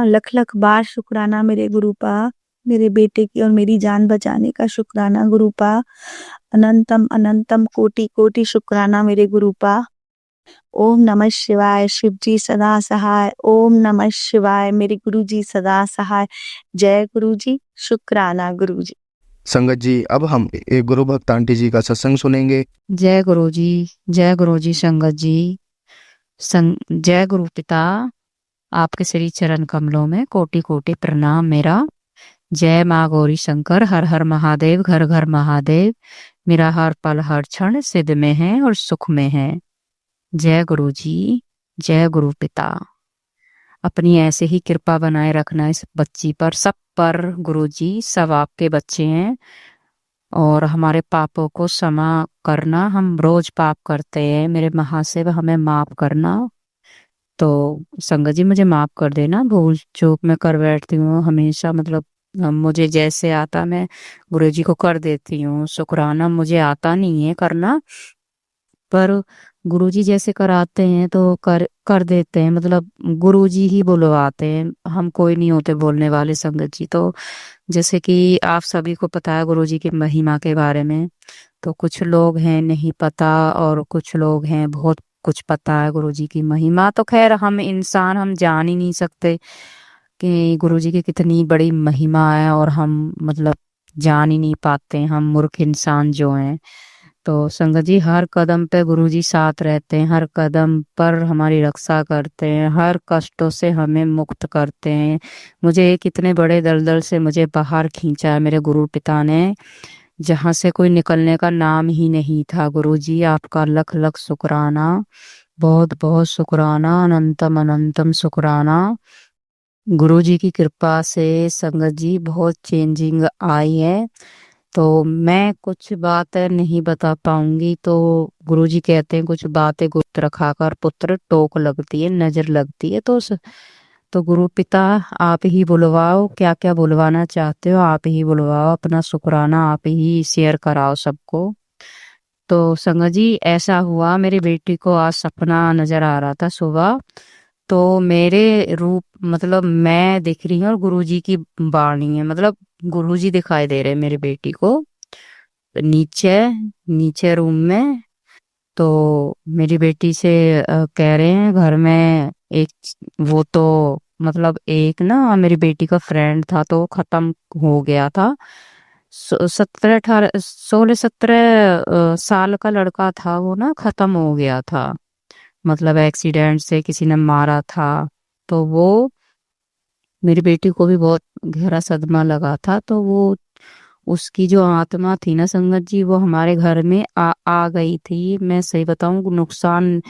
लख लख बार शुक्राना मेरे गुरुपा, मेरे बेटे की और मेरी जान बचाने का शुक्राना गुरुपा, अनंतम अनंतम कोटि कोटि शुक्राना मेरे गुरुपा। ओम नमः शिवाय, शिव जी सदा सहाय। ओम नमः शिवाय, मेरे गुरु जी सदा सहाय। जय गुरु जी, शुक्राना गुरु जी। संगत जी, अब हम एक गुरु भक्त आंटी जी का सत्संग सुनेंगे। जय गुरु जी, जय गुरु जी। संगत जी, जय गुरु पिता, आपके श्री चरण कमलों में कोटि कोटि प्रणाम मेरा। जय माँ गौरी शंकर, हर हर महादेव, घर घर महादेव। मेरा हर पल हर क्षण सिद्ध में है और सुख में है। जय गुरु जी, जय गुरु पिता। अपनी ऐसे ही कृपा बनाए रखना इस बच्ची पर, सब पर गुरुजी। सब आपके बच्चे हैं और हमारे पापों को क्षमा करना। हम रोज पाप करते हैं, मेरे महाशिव हमें माफ करना। तो संगत जी मुझे माफ कर देना, भूल चूक मैं कर बैठती हूँ हमेशा, मतलब मुझे जैसे आता मैं गुरुजी को कर देती हूँ। शुक्राना मुझे आता नहीं है करना, पर गुरुजी जैसे कराते हैं तो कर देते हैं, मतलब गुरुजी ही बुलवाते हैं, हम कोई नहीं होते बोलने वाले संगत जी। तो जैसे कि आप सभी को पता है गुरुजी की महिमा के बारे में, तो कुछ लोग हैं नहीं पता और कुछ लोग हैं बहुत कुछ पता है गुरुजी की महिमा। तो खैर हम इंसान हम जान ही नहीं सकते कि गुरुजी की कितनी बड़ी महिमा है, और हम मतलब जान ही नहीं पाते, हम मूर्ख इंसान जो हैं। तो संगत जी हर कदम पे गुरुजी साथ रहते हैं, हर कदम पर हमारी रक्षा करते हैं, हर कष्टों से हमें मुक्त करते हैं। मुझे कितने बड़े दलदल से मुझे बाहर खींचा है मेरे गुरु पिता ने, जहां से कोई निकलने का नाम ही नहीं था। गुरुजी आपका लख लख शुक्राना, बहुत बहुत शुक्राना, अनंतम अनंतम शुक्राना। गुरुजी की कृपा से संगत जी बहुत चेंजिंग आई है। तो मैं कुछ बातें नहीं बता पाऊंगी, तो गुरुजी कहते हैं कुछ बातें गुप्त रखा कर पुत्र टोक लगती है, नजर लगती है। तो गुरु पिता आप ही बुलवाओ, क्या क्या बुलवाना चाहते हो आप ही बुलवाओ, अपना शुक्राना आप ही शेयर कराओ सबको। तो संगत जी ऐसा हुआ, मेरी बेटी को आज सपना नजर आ रहा था सुबह। तो मेरे रूप मतलब मैं दिख रही हूँ और गुरुजी की वाणी है, मतलब गुरुजी दिखाई दे रहे हैं मेरी बेटी को नीचे नीचे रूम में। तो मेरी बेटी से कह रहे हैं घर में एक, वो तो मतलब एक ना मेरी बेटी का फ्रेंड था तो खत्म हो गया था। 16 17 का लड़का था, वो ना खत्म हो गया था, मतलब एक्सीडेंट से किसी ने मारा था। तो वो मेरी बेटी को भी बहुत गहरा सदमा लगा था। तो वो उसकी जो आत्मा थी ना संगत जी, वो हमारे घर में आ गई थी। मैं सही बताऊं नुकसान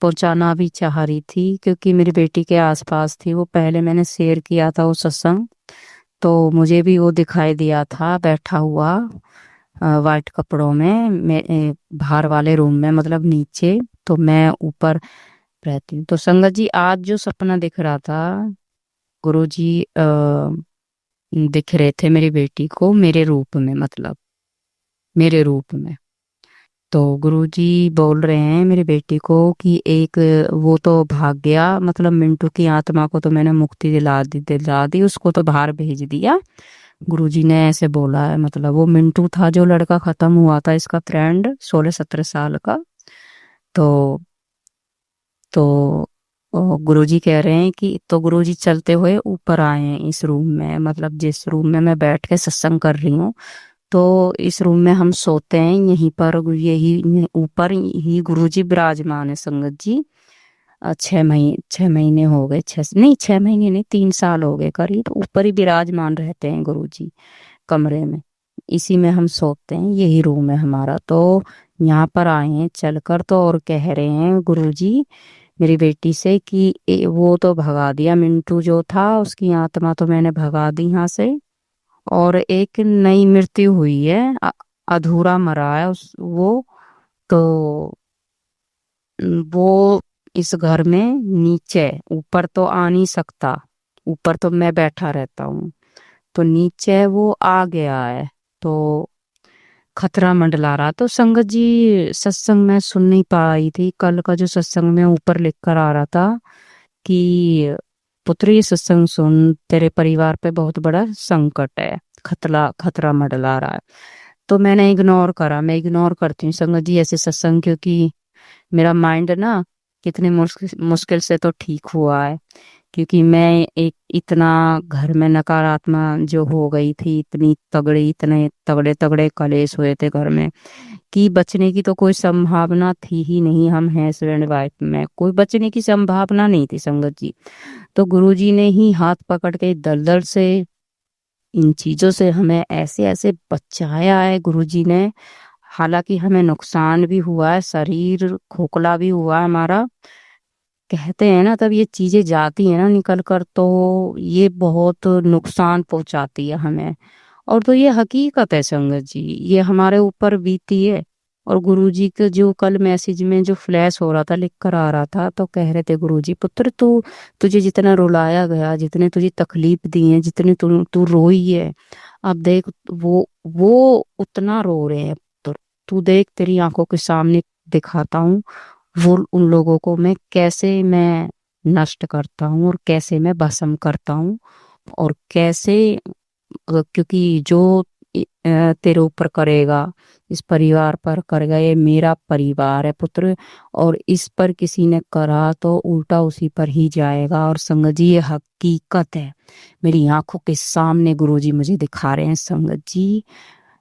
पहुंचाना भी चाह रही थी, क्योंकि मेरी बेटी के आसपास थी। वो पहले मैंने शेयर किया था वो सत्संग, तो मुझे भी वो दिखाई दिया था बैठा हुआ वाइट कपड़ों में, बाहर वाले रूम में मतलब नीचे, तो मैं ऊपर रहती हूँ। तो संगत जी आज जो सपना दिख रहा था, गुरुजी दिख रहे थे मेरी बेटी को मेरे रूप में, मतलब मेरे रूप में। तो गुरुजी बोल रहे हैं मेरी बेटी को कि एक वो तो भाग गया, मतलब मिंटू की आत्मा को तो मैंने मुक्ति दिला दी, उसको तो बाहर भेज दिया। गुरुजी ने ऐसे बोला है, मतलब वो मिंटू था जो लड़का खत्म हुआ था इसका फ्रेंड 16 17 साल का। तो तो गुरुजी कह रहे हैं कि तो गुरुजी चलते हुए ऊपर आए हैं इस रूम में, मतलब जिस रूम में मैं बैठ के सत्संग कर रही हूँ। तो इस रूम में हम सोते हैं, यहीं पर यही ऊपर ही गुरुजी विराजमान है संगत जी। 6 महीने हो गए, 6 महीने नहीं 3 साल हो गए करीब, तो ऊपर ही विराजमान रहते हैं गुरुजी कमरे में। इसी में हम सोते हैं, यही रूम है हमारा। तो यहाँ पर आए हैं चलकर, तो और कह रहे हैं गुरुजी मेरी बेटी से कि वो तो भगा दिया मिंटू जो था, उसकी आत्मा तो मैंने भगा दी यहाँ से, और एक नई मृत्यु हुई है, अधूरा मरा है उस वो। तो वो इस घर में नीचे, ऊपर तो आ नहीं सकता, ऊपर तो मैं बैठा रहता हूँ, तो नीचे वो आ गया है। तो खतरा मंडला रहा। तो संगत जी सत्संग में सुन नहीं पाई थी, कल का जो सत्संग में ऊपर लिख कर आ रहा था कि पुत्र ये सत्संग सुन, तेरे परिवार पे बहुत बड़ा संकट है, खतरा खतरा मंडला रहा है। तो मैंने इग्नोर करा, मैं इग्नोर करती हूँ संगत जी ऐसे सत्संग, क्योंकि मेरा माइंड ना कितनी मुश्किल से तो ठीक हुआ है, क्योंकि मैं एक इतना घर में नकारात्मक जो हो गई थी, इतनी तगड़ी, इतने तगड़े तगड़े कलेश हुए थे घर में कि बचने की तो कोई संभावना थी ही नहीं। हम हैं हस्बैंड वाइफ में, कोई बचने की संभावना नहीं थी संगत जी। तो गुरुजी ने ही हाथ पकड़ के दलदल से, इन चीजों से हमें ऐसे ऐसे बचाया है गुरुजी ने। हालांकि हमें नुकसान भी हुआ है, शरीर खोखला भी हुआ है हमारा, कहते हैं ना, तब ये चीजें जाती है ना निकल कर, तो ये बहुत नुकसान पहुंचाती है हमें। और तो ये हकीकत है संगत जी, ये हमारे ऊपर बीती है। और गुरुजी के जो कल मैसेज में जो फ्लैश हो रहा था, लिख कर आ रहा था, तो कह रहे थे गुरुजी, पुत्र तू, तुझे जितना रुलाया गया, जितने तुझे तकलीफ दी है, जितने तू तू रोई है, अब देख वो उतना रो रहे हैं पुत्र। तू देख, तेरी आंखों के सामने दिखाता हूँ वो उन लोगों को मैं कैसे नष्ट करता हूँ और कैसे मैं भस्म करता हूँ। और कैसे क्योंकि जो तेरे ऊपर करेगा, इस परिवार पर करेगा, ये मेरा परिवार है पुत्र, और इस पर किसी ने करा तो उल्टा उसी पर ही जाएगा। और संगत जी ये हकीकत है, मेरी आंखों के सामने गुरुजी मुझे दिखा रहे हैं संगत जी।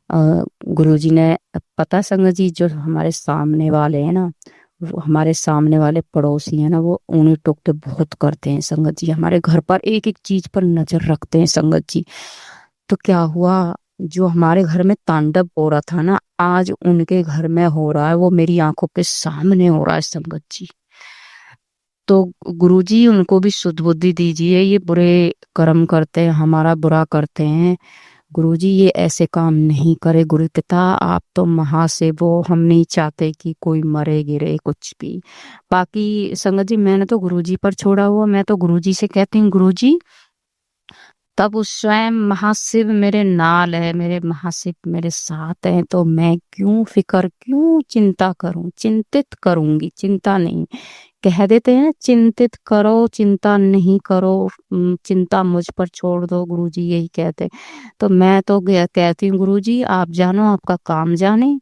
गुरुजी ने, पता संगत जी, जो हमारे सामने वाले हैं ना, वो हमारे सामने वाले पड़ोसी हैं ना, वो ऊनी टोकते बहुत करते हैं संगत जी, हमारे घर पर एक एक चीज पर नजर रखते हैं संगत जी। तो क्या हुआ, जो हमारे घर में तांडव हो रहा था ना, आज उनके घर में हो रहा है, वो मेरी आंखों के सामने हो रहा है संगत जी। तो गुरुजी उनको भी सुध बुद्धि दीजिए, ये बुरे कर्म करते हैं, हमारा बुरा करते हैं। गुरुजी ये ऐसे काम नहीं करे, गुरु पिता आप तो महाशिव हो, हम नहीं चाहते कि कोई मरे गिरे कुछ भी। बाकी संगत जी मैंने तो गुरुजी पर छोड़ा हुआ, मैं तो गुरुजी से कहती हूँ, गुरुजी तब उस स्वयं महाशिव मेरे नाल है, मेरे महाशिव मेरे साथ हैं, तो मैं क्यों फिक्र, क्यों चिंता करूं, चिंतित करूंगी, चिंता नहीं। कह देते हैं चिंतित करो चिंता नहीं करो, चिंता मुझ पर छोड़ दो, गुरुजी यही कहते। तो मैं तो कहती हूँ गुरुजी आप जानो, आपका काम जाने,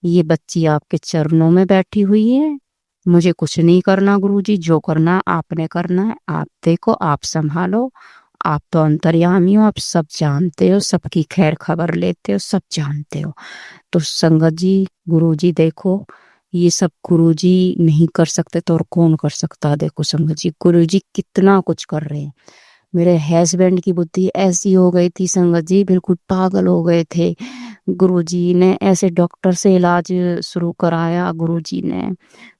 ये बच्ची आपके चरणों में बैठी हुई है, मुझे कुछ नहीं करना गुरुजी, जो करना आपने करना है, आप देखो, आप संभालो, आप तो अंतर्यामी हो, आप सब जानते हो, सबकी खैर खबर लेते हो, सब जानते हो। तो संगत जी, गुरुजी देखो, ये सब गुरुजी नहीं कर सकते तो और कौन कर सकता है? देखो संगत जी, गुरुजी कितना कुछ कर रहे हैं। मेरे हस्बैंड की बुद्धि ऐसी हो गई थी संगत जी, बिल्कुल पागल हो गए थे। गुरुजी ने ऐसे डॉक्टर से इलाज शुरू कराया,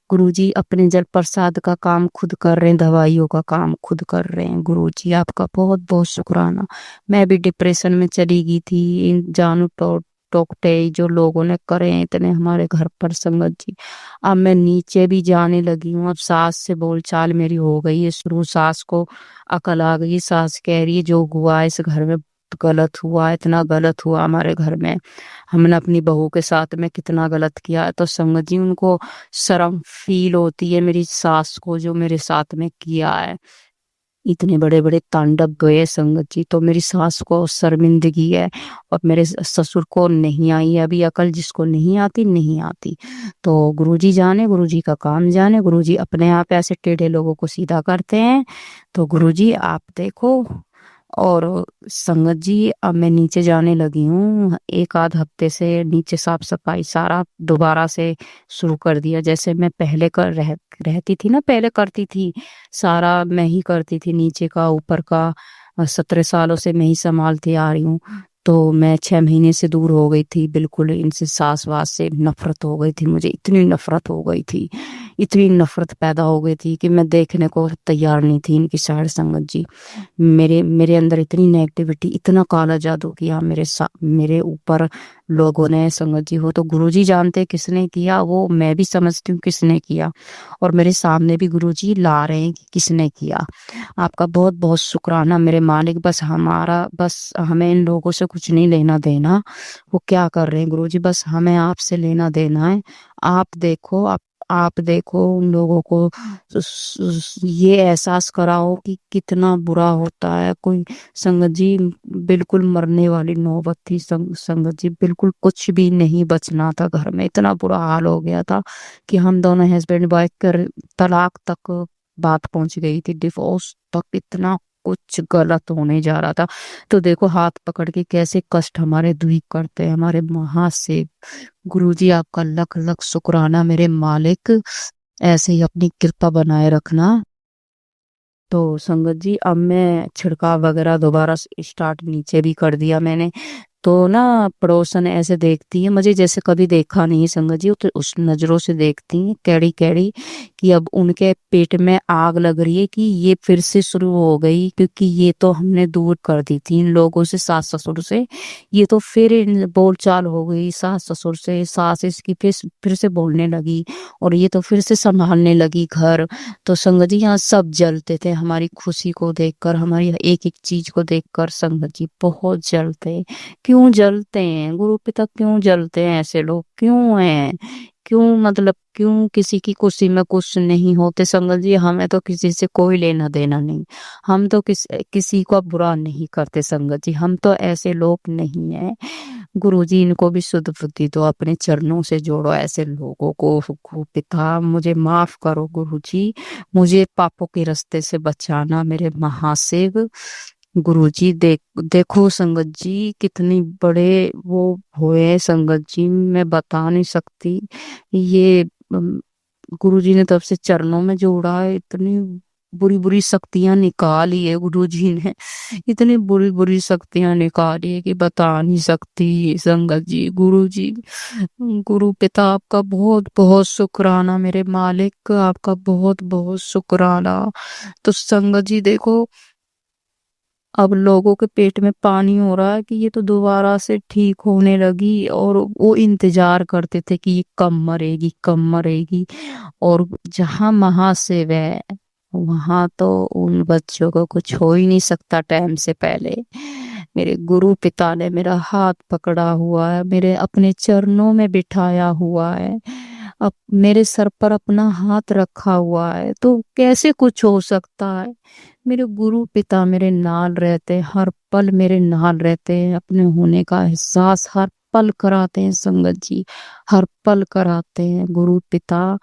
गुरुजी अपने जल प्रसाद का काम खुद कर रहे हैं, दवाइयों का काम खुद कर रहे हैं। गुरुजी आपका बहुत बहुत शुक्राना। मैं भी डिप्रेशन में चली गई थी, इन जानू टोकटे जो लोगों ने करे हैं इतने हमारे घर पर संगत जी। अब मैं नीचे भी जाने लगी हूँ, अब सास से बोलचाल मेरी हो गई है शुरू, सास को अकल आ गई, सास कह रही है जो हुआ है इस घर में गलत हुआ, इतना गलत हुआ हमारे घर में, हमने अपनी बहू के साथ में कितना गलत किया है। तो संगत जी उनको शर्म फील होती है मेरी सास को, जो मेरे साथ में किया है, इतने बड़े बड़े तांडव गए संगत जी, तो मेरी सास को शर्मिंदगी है। और मेरे ससुर को नहीं आई है अभी अकल, जिसको नहीं आती नहीं आती। तो गुरुजी जाने, गुरुजी का काम जाने, गुरुजी अपने आप ऐसे टेढ़े लोगों को सीधा करते हैं। तो गुरुजी आप देखो। और संगत जी अब मैं नीचे जाने लगी हूँ, एक आध हफ्ते से नीचे साफ सफाई सारा दोबारा से शुरू कर दिया, जैसे मैं पहले रहती थी ना, पहले करती थी, सारा मैं ही करती थी, नीचे का ऊपर का। 17 सालों से मैं ही संभालती आ रही हूँ। तो मैं 6 महीने से दूर हो गई थी, बिल्कुल इनसे सास वास से नफरत हो गई थी, मुझे इतनी नफरत हो गई थी, इतनी नफरत पैदा हो गई थी कि मैं देखने को तैयार नहीं थी इनकी साइड संगत जी। मेरे मेरे अंदर इतनी नेगेटिविटी, इतना काला जादू किया मेरे ऊपर लोगों ने संगत जी। हो तो गुरुजी जानते किसने किया, वो मैं भी समझती हूँ किसने किया, और मेरे सामने भी गुरुजी ला रहे हैं कि किसने किया। आपका बहुत बहुत शुक्राना मेरे मालिक, बस हमें इन लोगों से कुछ नहीं लेना देना, वो क्या कर रहे हैं गुरुजी, बस हमें आपसे लेना देना है। आप देखो उन लोगों को ये एहसास कराओ कि कितना बुरा होता है कोई। संगत जी बिल्कुल मरने वाली नौबत थी, संगत जी बिल्कुल कुछ भी नहीं बचना था घर में, इतना बुरा हाल हो गया था कि हम दोनों हस्बैंड वाइफ कर तलाक तक बात पहुंच गई थी, डिवोर्स तक, इतना कुछ गलत होने जा रहा था। तो देखो हाथ पकड़ के कैसे कष्ट हमारे दूर करते हैं हमारे महाशिव। गुरुजी आपका लख लख शुक्राना मेरे मालिक, ऐसे ही अपनी कृपा बनाए रखना। तो संगत जी अब मैं छिड़काव वगैरह दोबारा स्टार्ट नीचे भी कर दिया मैंने, तो ना पड़ोसन ऐसे देखती है मुझे जैसे कभी देखा नहीं संगत जी, तो उस नजरों से देखती है कैड़ी कैड़ी कि अब उनके पेट में आग लग रही है कि ये फिर से शुरू हो गई, क्योंकि ये तो हमने दूर कर दी थी इन लोगों से, सास ससुर से। ये तो फिर बोलचाल हो गई सास ससुर से, सास इसकी फिर से बोलने लगी और ये तो फिर से संभालने लगी घर। तो संगत जी यहाँ सब जलते थे हमारी खुशी को देखकर, हमारी एक एक चीज को देखकर संगत जी बहुत जलते। क्यों जलते हैं गुरु पिता, क्यों जलते हैं ऐसे लोग, क्यों हैं, क्यों मतलब क्यों किसी की खुशी में कुछ नहीं होते संगत जी। हमें तो किसी से कोई लेना देना नहीं, हम तो किसी को बुरा नहीं करते संगत जी, हम तो ऐसे लोग नहीं हैं। गुरु जी इनको भी शुद्ध बुद्धि दो, अपने चरणों से जोड़ो ऐसे लोगों को। गुरु पिता मुझे माफ करो गुरु जी, मुझे पापों के रास्ते से बचाना मेरे महाशिव। गुरु जी देखो संगत जी कितनी बड़े वो हुए हैं संगत जी, मैं बता नहीं सकती। ये गुरु जी ने तब से चरणों में जोड़ा है, इतनी बुरी बुरी शक्तियां निकाली है गुरु जी ने, इतनी बुरी बुरी शक्तियां निकाली है कि बता नहीं सकती संगत जी। गुरु जी, गुरु पिता आपका बहुत बहुत शुक्राना, मेरे मालिक आपका बहुत बहुत शुक्राना। तो संगत जी देखो अब लोगों के पेट में पानी हो रहा है कि ये तो दोबारा से ठीक होने लगी, और वो इंतजार करते थे कि ये कब मरेगी कब मरेगी। और जहाँ महाशिव है वहां तो उन बच्चों को कुछ हो ही नहीं सकता टाइम से पहले। मेरे गुरु पिता ने मेरा हाथ पकड़ा हुआ है, मेरे अपने चरणों में बिठाया हुआ है, अब मेरे सर पर अपना हाथ रखा हुआ है, तो कैसे कुछ हो सकता है। मेरे गुरु पिता मेरे नाल रहते हैं, हर पल मेरे नाल रहते हैं, अपने होने का एहसास हर पल कराते हैं संगत जी, हर पल कराते हैं। गुरु पिता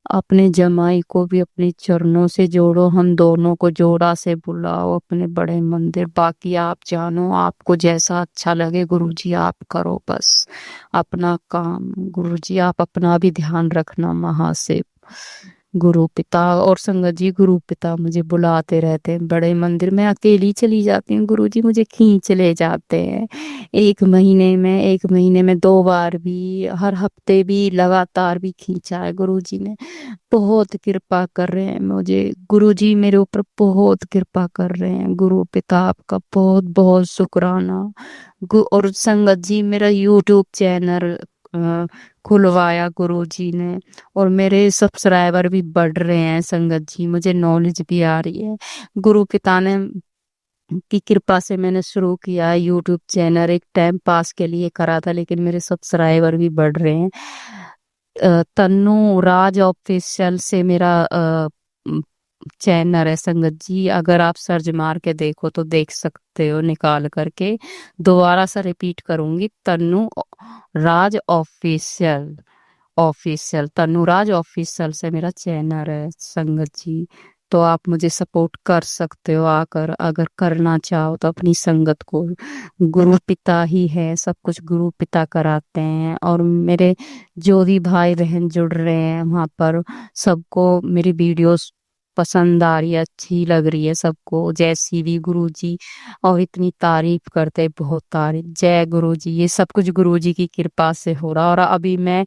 अपने जमाई को भी अपने चरणों से जोड़ो, हम दोनों को जोड़ा से बुलाओ अपने बड़े मंदिर। बाकी आप जानो, आपको जैसा अच्छा लगे गुरु जी आप करो बस अपना काम। गुरु जी आप अपना भी ध्यान रखना महाशिव। गुरु पिता और संगत जी गुरु पिता मुझे बुलाते रहते हैं बड़े मंदिर, मैं अकेली चली जाती हूँ गुरु जी मुझे खींच ले जाते हैं। एक महीने में 2 बार भी, हर हफ्ते भी, लगातार भी खींचा है गुरु जी ने। बहुत कृपा कर रहे हैं मुझे गुरु जी, मेरे ऊपर बहुत कृपा कर रहे हैं। गुरु पिता आपका बहुत बहुत शुक्राना। और संगत जी मेरा यूट्यूब चैनल खुलवाया गुरु जी ने, और मेरे सब्सक्राइबर भी बढ़ रहे हैं संगत जी, मुझे नॉलेज भी आ रही है। गुरु पिता ने की कृपा से मैंने शुरू किया है यूट्यूब चैनल, एक टाइम पास के लिए करा था लेकिन मेरे सब्सक्राइबर भी बढ़ रहे हैं। तन्नू राज ऑफिशियल से मेरा चैनल है संगत जी, अगर आप सर्च मार के देखो तो देख सकते हो निकाल करके। दोबारा से रिपीट करूंगी, तन्नू राज ऑफिशियल, तनुराज ऑफिशियल से मेरा चैनल है संगत जी। तो आप मुझे सपोर्ट कर सकते हो आकर, अगर करना चाहो तो अपनी संगत को। गुरु पिता ही है, सब कुछ गुरु पिता कराते हैं। और मेरे जो भी भाई बहन जुड़ रहे हैं वहां पर, सबको मेरी वीडियोस पसंद आ रही है, अच्छी लग रही है सबको। जैसी भी गुरु जी, और इतनी तारीफ करते, बहुत तारीफ, जय गुरु जी। ये सब कुछ गुरु जी की कृपा से हो रहा। और अभी मैं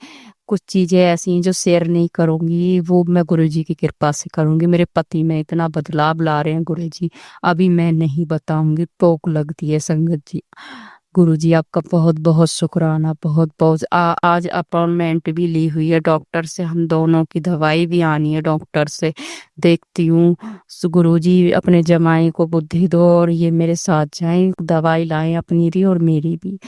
कुछ चीजें ऐसी हैं जो शेयर नहीं करूंगी, वो मैं गुरु जी की कृपा से करूंगी। मेरे पति में इतना बदलाव ला रहे हैं गुरु जी, अभी मैं नहीं बताऊंगी, टोक लगती है संगत जी। गुरु जी आपका बहुत बहुत शुक्राना, बहुत बहुत। आज अपॉइंटमेंट भी ली हुई है डॉक्टर से, हम दोनों की दवाई भी आनी है डॉक्टर से, देखती हूँ। गुरु जी अपने जमाई को बुद्धि दो और ये मेरे साथ जाएं, दवाई लाएं अपनी भी और मेरी भी।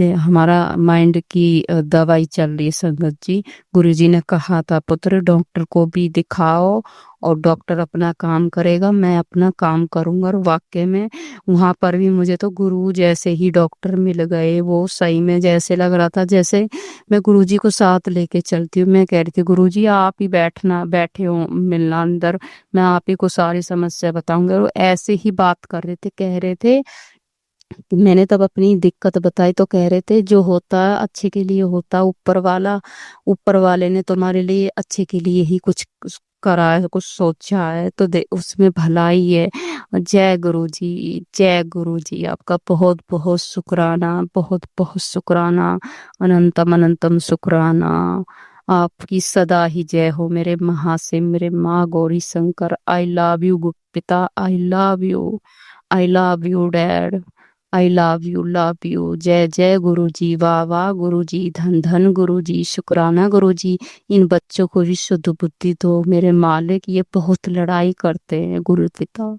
हमारा माइंड की दवाई चल रही है संगत जी। गुरु जी ने कहा था पुत्र डॉक्टर को भी दिखाओ, और डॉक्टर अपना काम करेगा, मैं अपना काम करूंगा। और वाकई में वहां पर भी मुझे तो गुरु जैसे ही डॉक्टर मिल गए, वो सही में जैसे लग रहा था जैसे मैं गुरु जी को साथ लेके चलती हूँ। मैं कह रही थी गुरु जी आप ही बैठे हो मिलना अंदर, मैं आप ही को सारी समस्या बताऊंगा। और ऐसे ही बात कर रहे थे, कह रहे थे कि मैंने तब अपनी दिक्कत बताई तो कह रहे थे जो होता है अच्छे के लिए होता है, ऊपर वाले ने तुम्हारे लिए अच्छे के लिए ही कुछ करा है, कुछ सोचा है तो दे उसमें भलाई है। जय गुरु जी, जय गुरु जी। आपका बहुत बहुत शुक्राना, बहुत बहुत शुक्राना, अनंतम अनंतम शुक्राना। आपकी सदा ही जय हो मेरे महासिम, मेरे माँ Gauri Shankar. I love you पिता, I love you, I love you dad, I love you. जय जय गुरु जी, वाह वाह गुरु जी, धन धन गुरु जी, शुक्राना गुरु जी। इन बच्चों को भी शुद्ध बुद्धि दो मेरे मालिक, ये बहुत लड़ाई करते हैं गुरु पिता।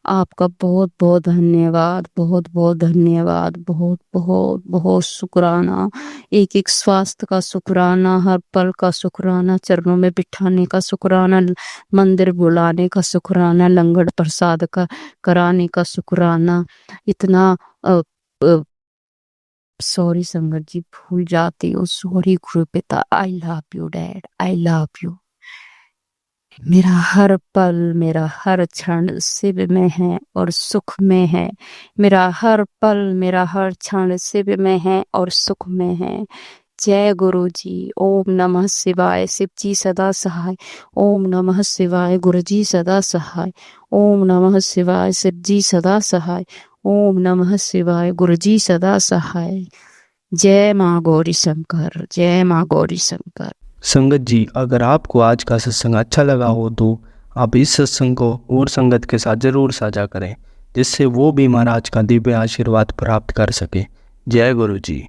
आपका बहुत बहुत धन्यवाद, बहुत बहुत धन्यवाद, बहुत बहुत बहुत शुक्राना। एक एक स्वास्थ्य का शुक्राना, हर पल का शुक्राना, चरणों में बिठाने का शुक्राना, मंदिर बुलाने का शुक्राना, लंगर प्रसाद का कराने का शुक्राना। इतना सॉरी संगत जी, भूल जाती हूँ, सॉरी गुरु पिता। I love you dad, I love you. मेरा हर पल, मेरा हर क्षण शिव में है और सुख में है। मेरा हर पल, मेरा हर क्षण शिव में है और सुख में है। जय गुरु जी। ओम नमः शिवाय, शिव जी सदा सहाय। ओम नमः शिवाय, गुरु जी सदा सहाय। ओम नमः शिवाय, शिव जी सदा सहाय। ओम नमः शिवाय, गुरु जी सदा सहाय। जय माँ गौरी शंकर, जय माँ गौरी शंकर। संगत जी, अगर आपको आज का सत्संग अच्छा लगा हो तो आप इस सत्संग को और संगत के साथ ज़रूर साझा करें, जिससे वो भी महाराज का दिव्य आशीर्वाद प्राप्त कर सके। जय गुरु जी।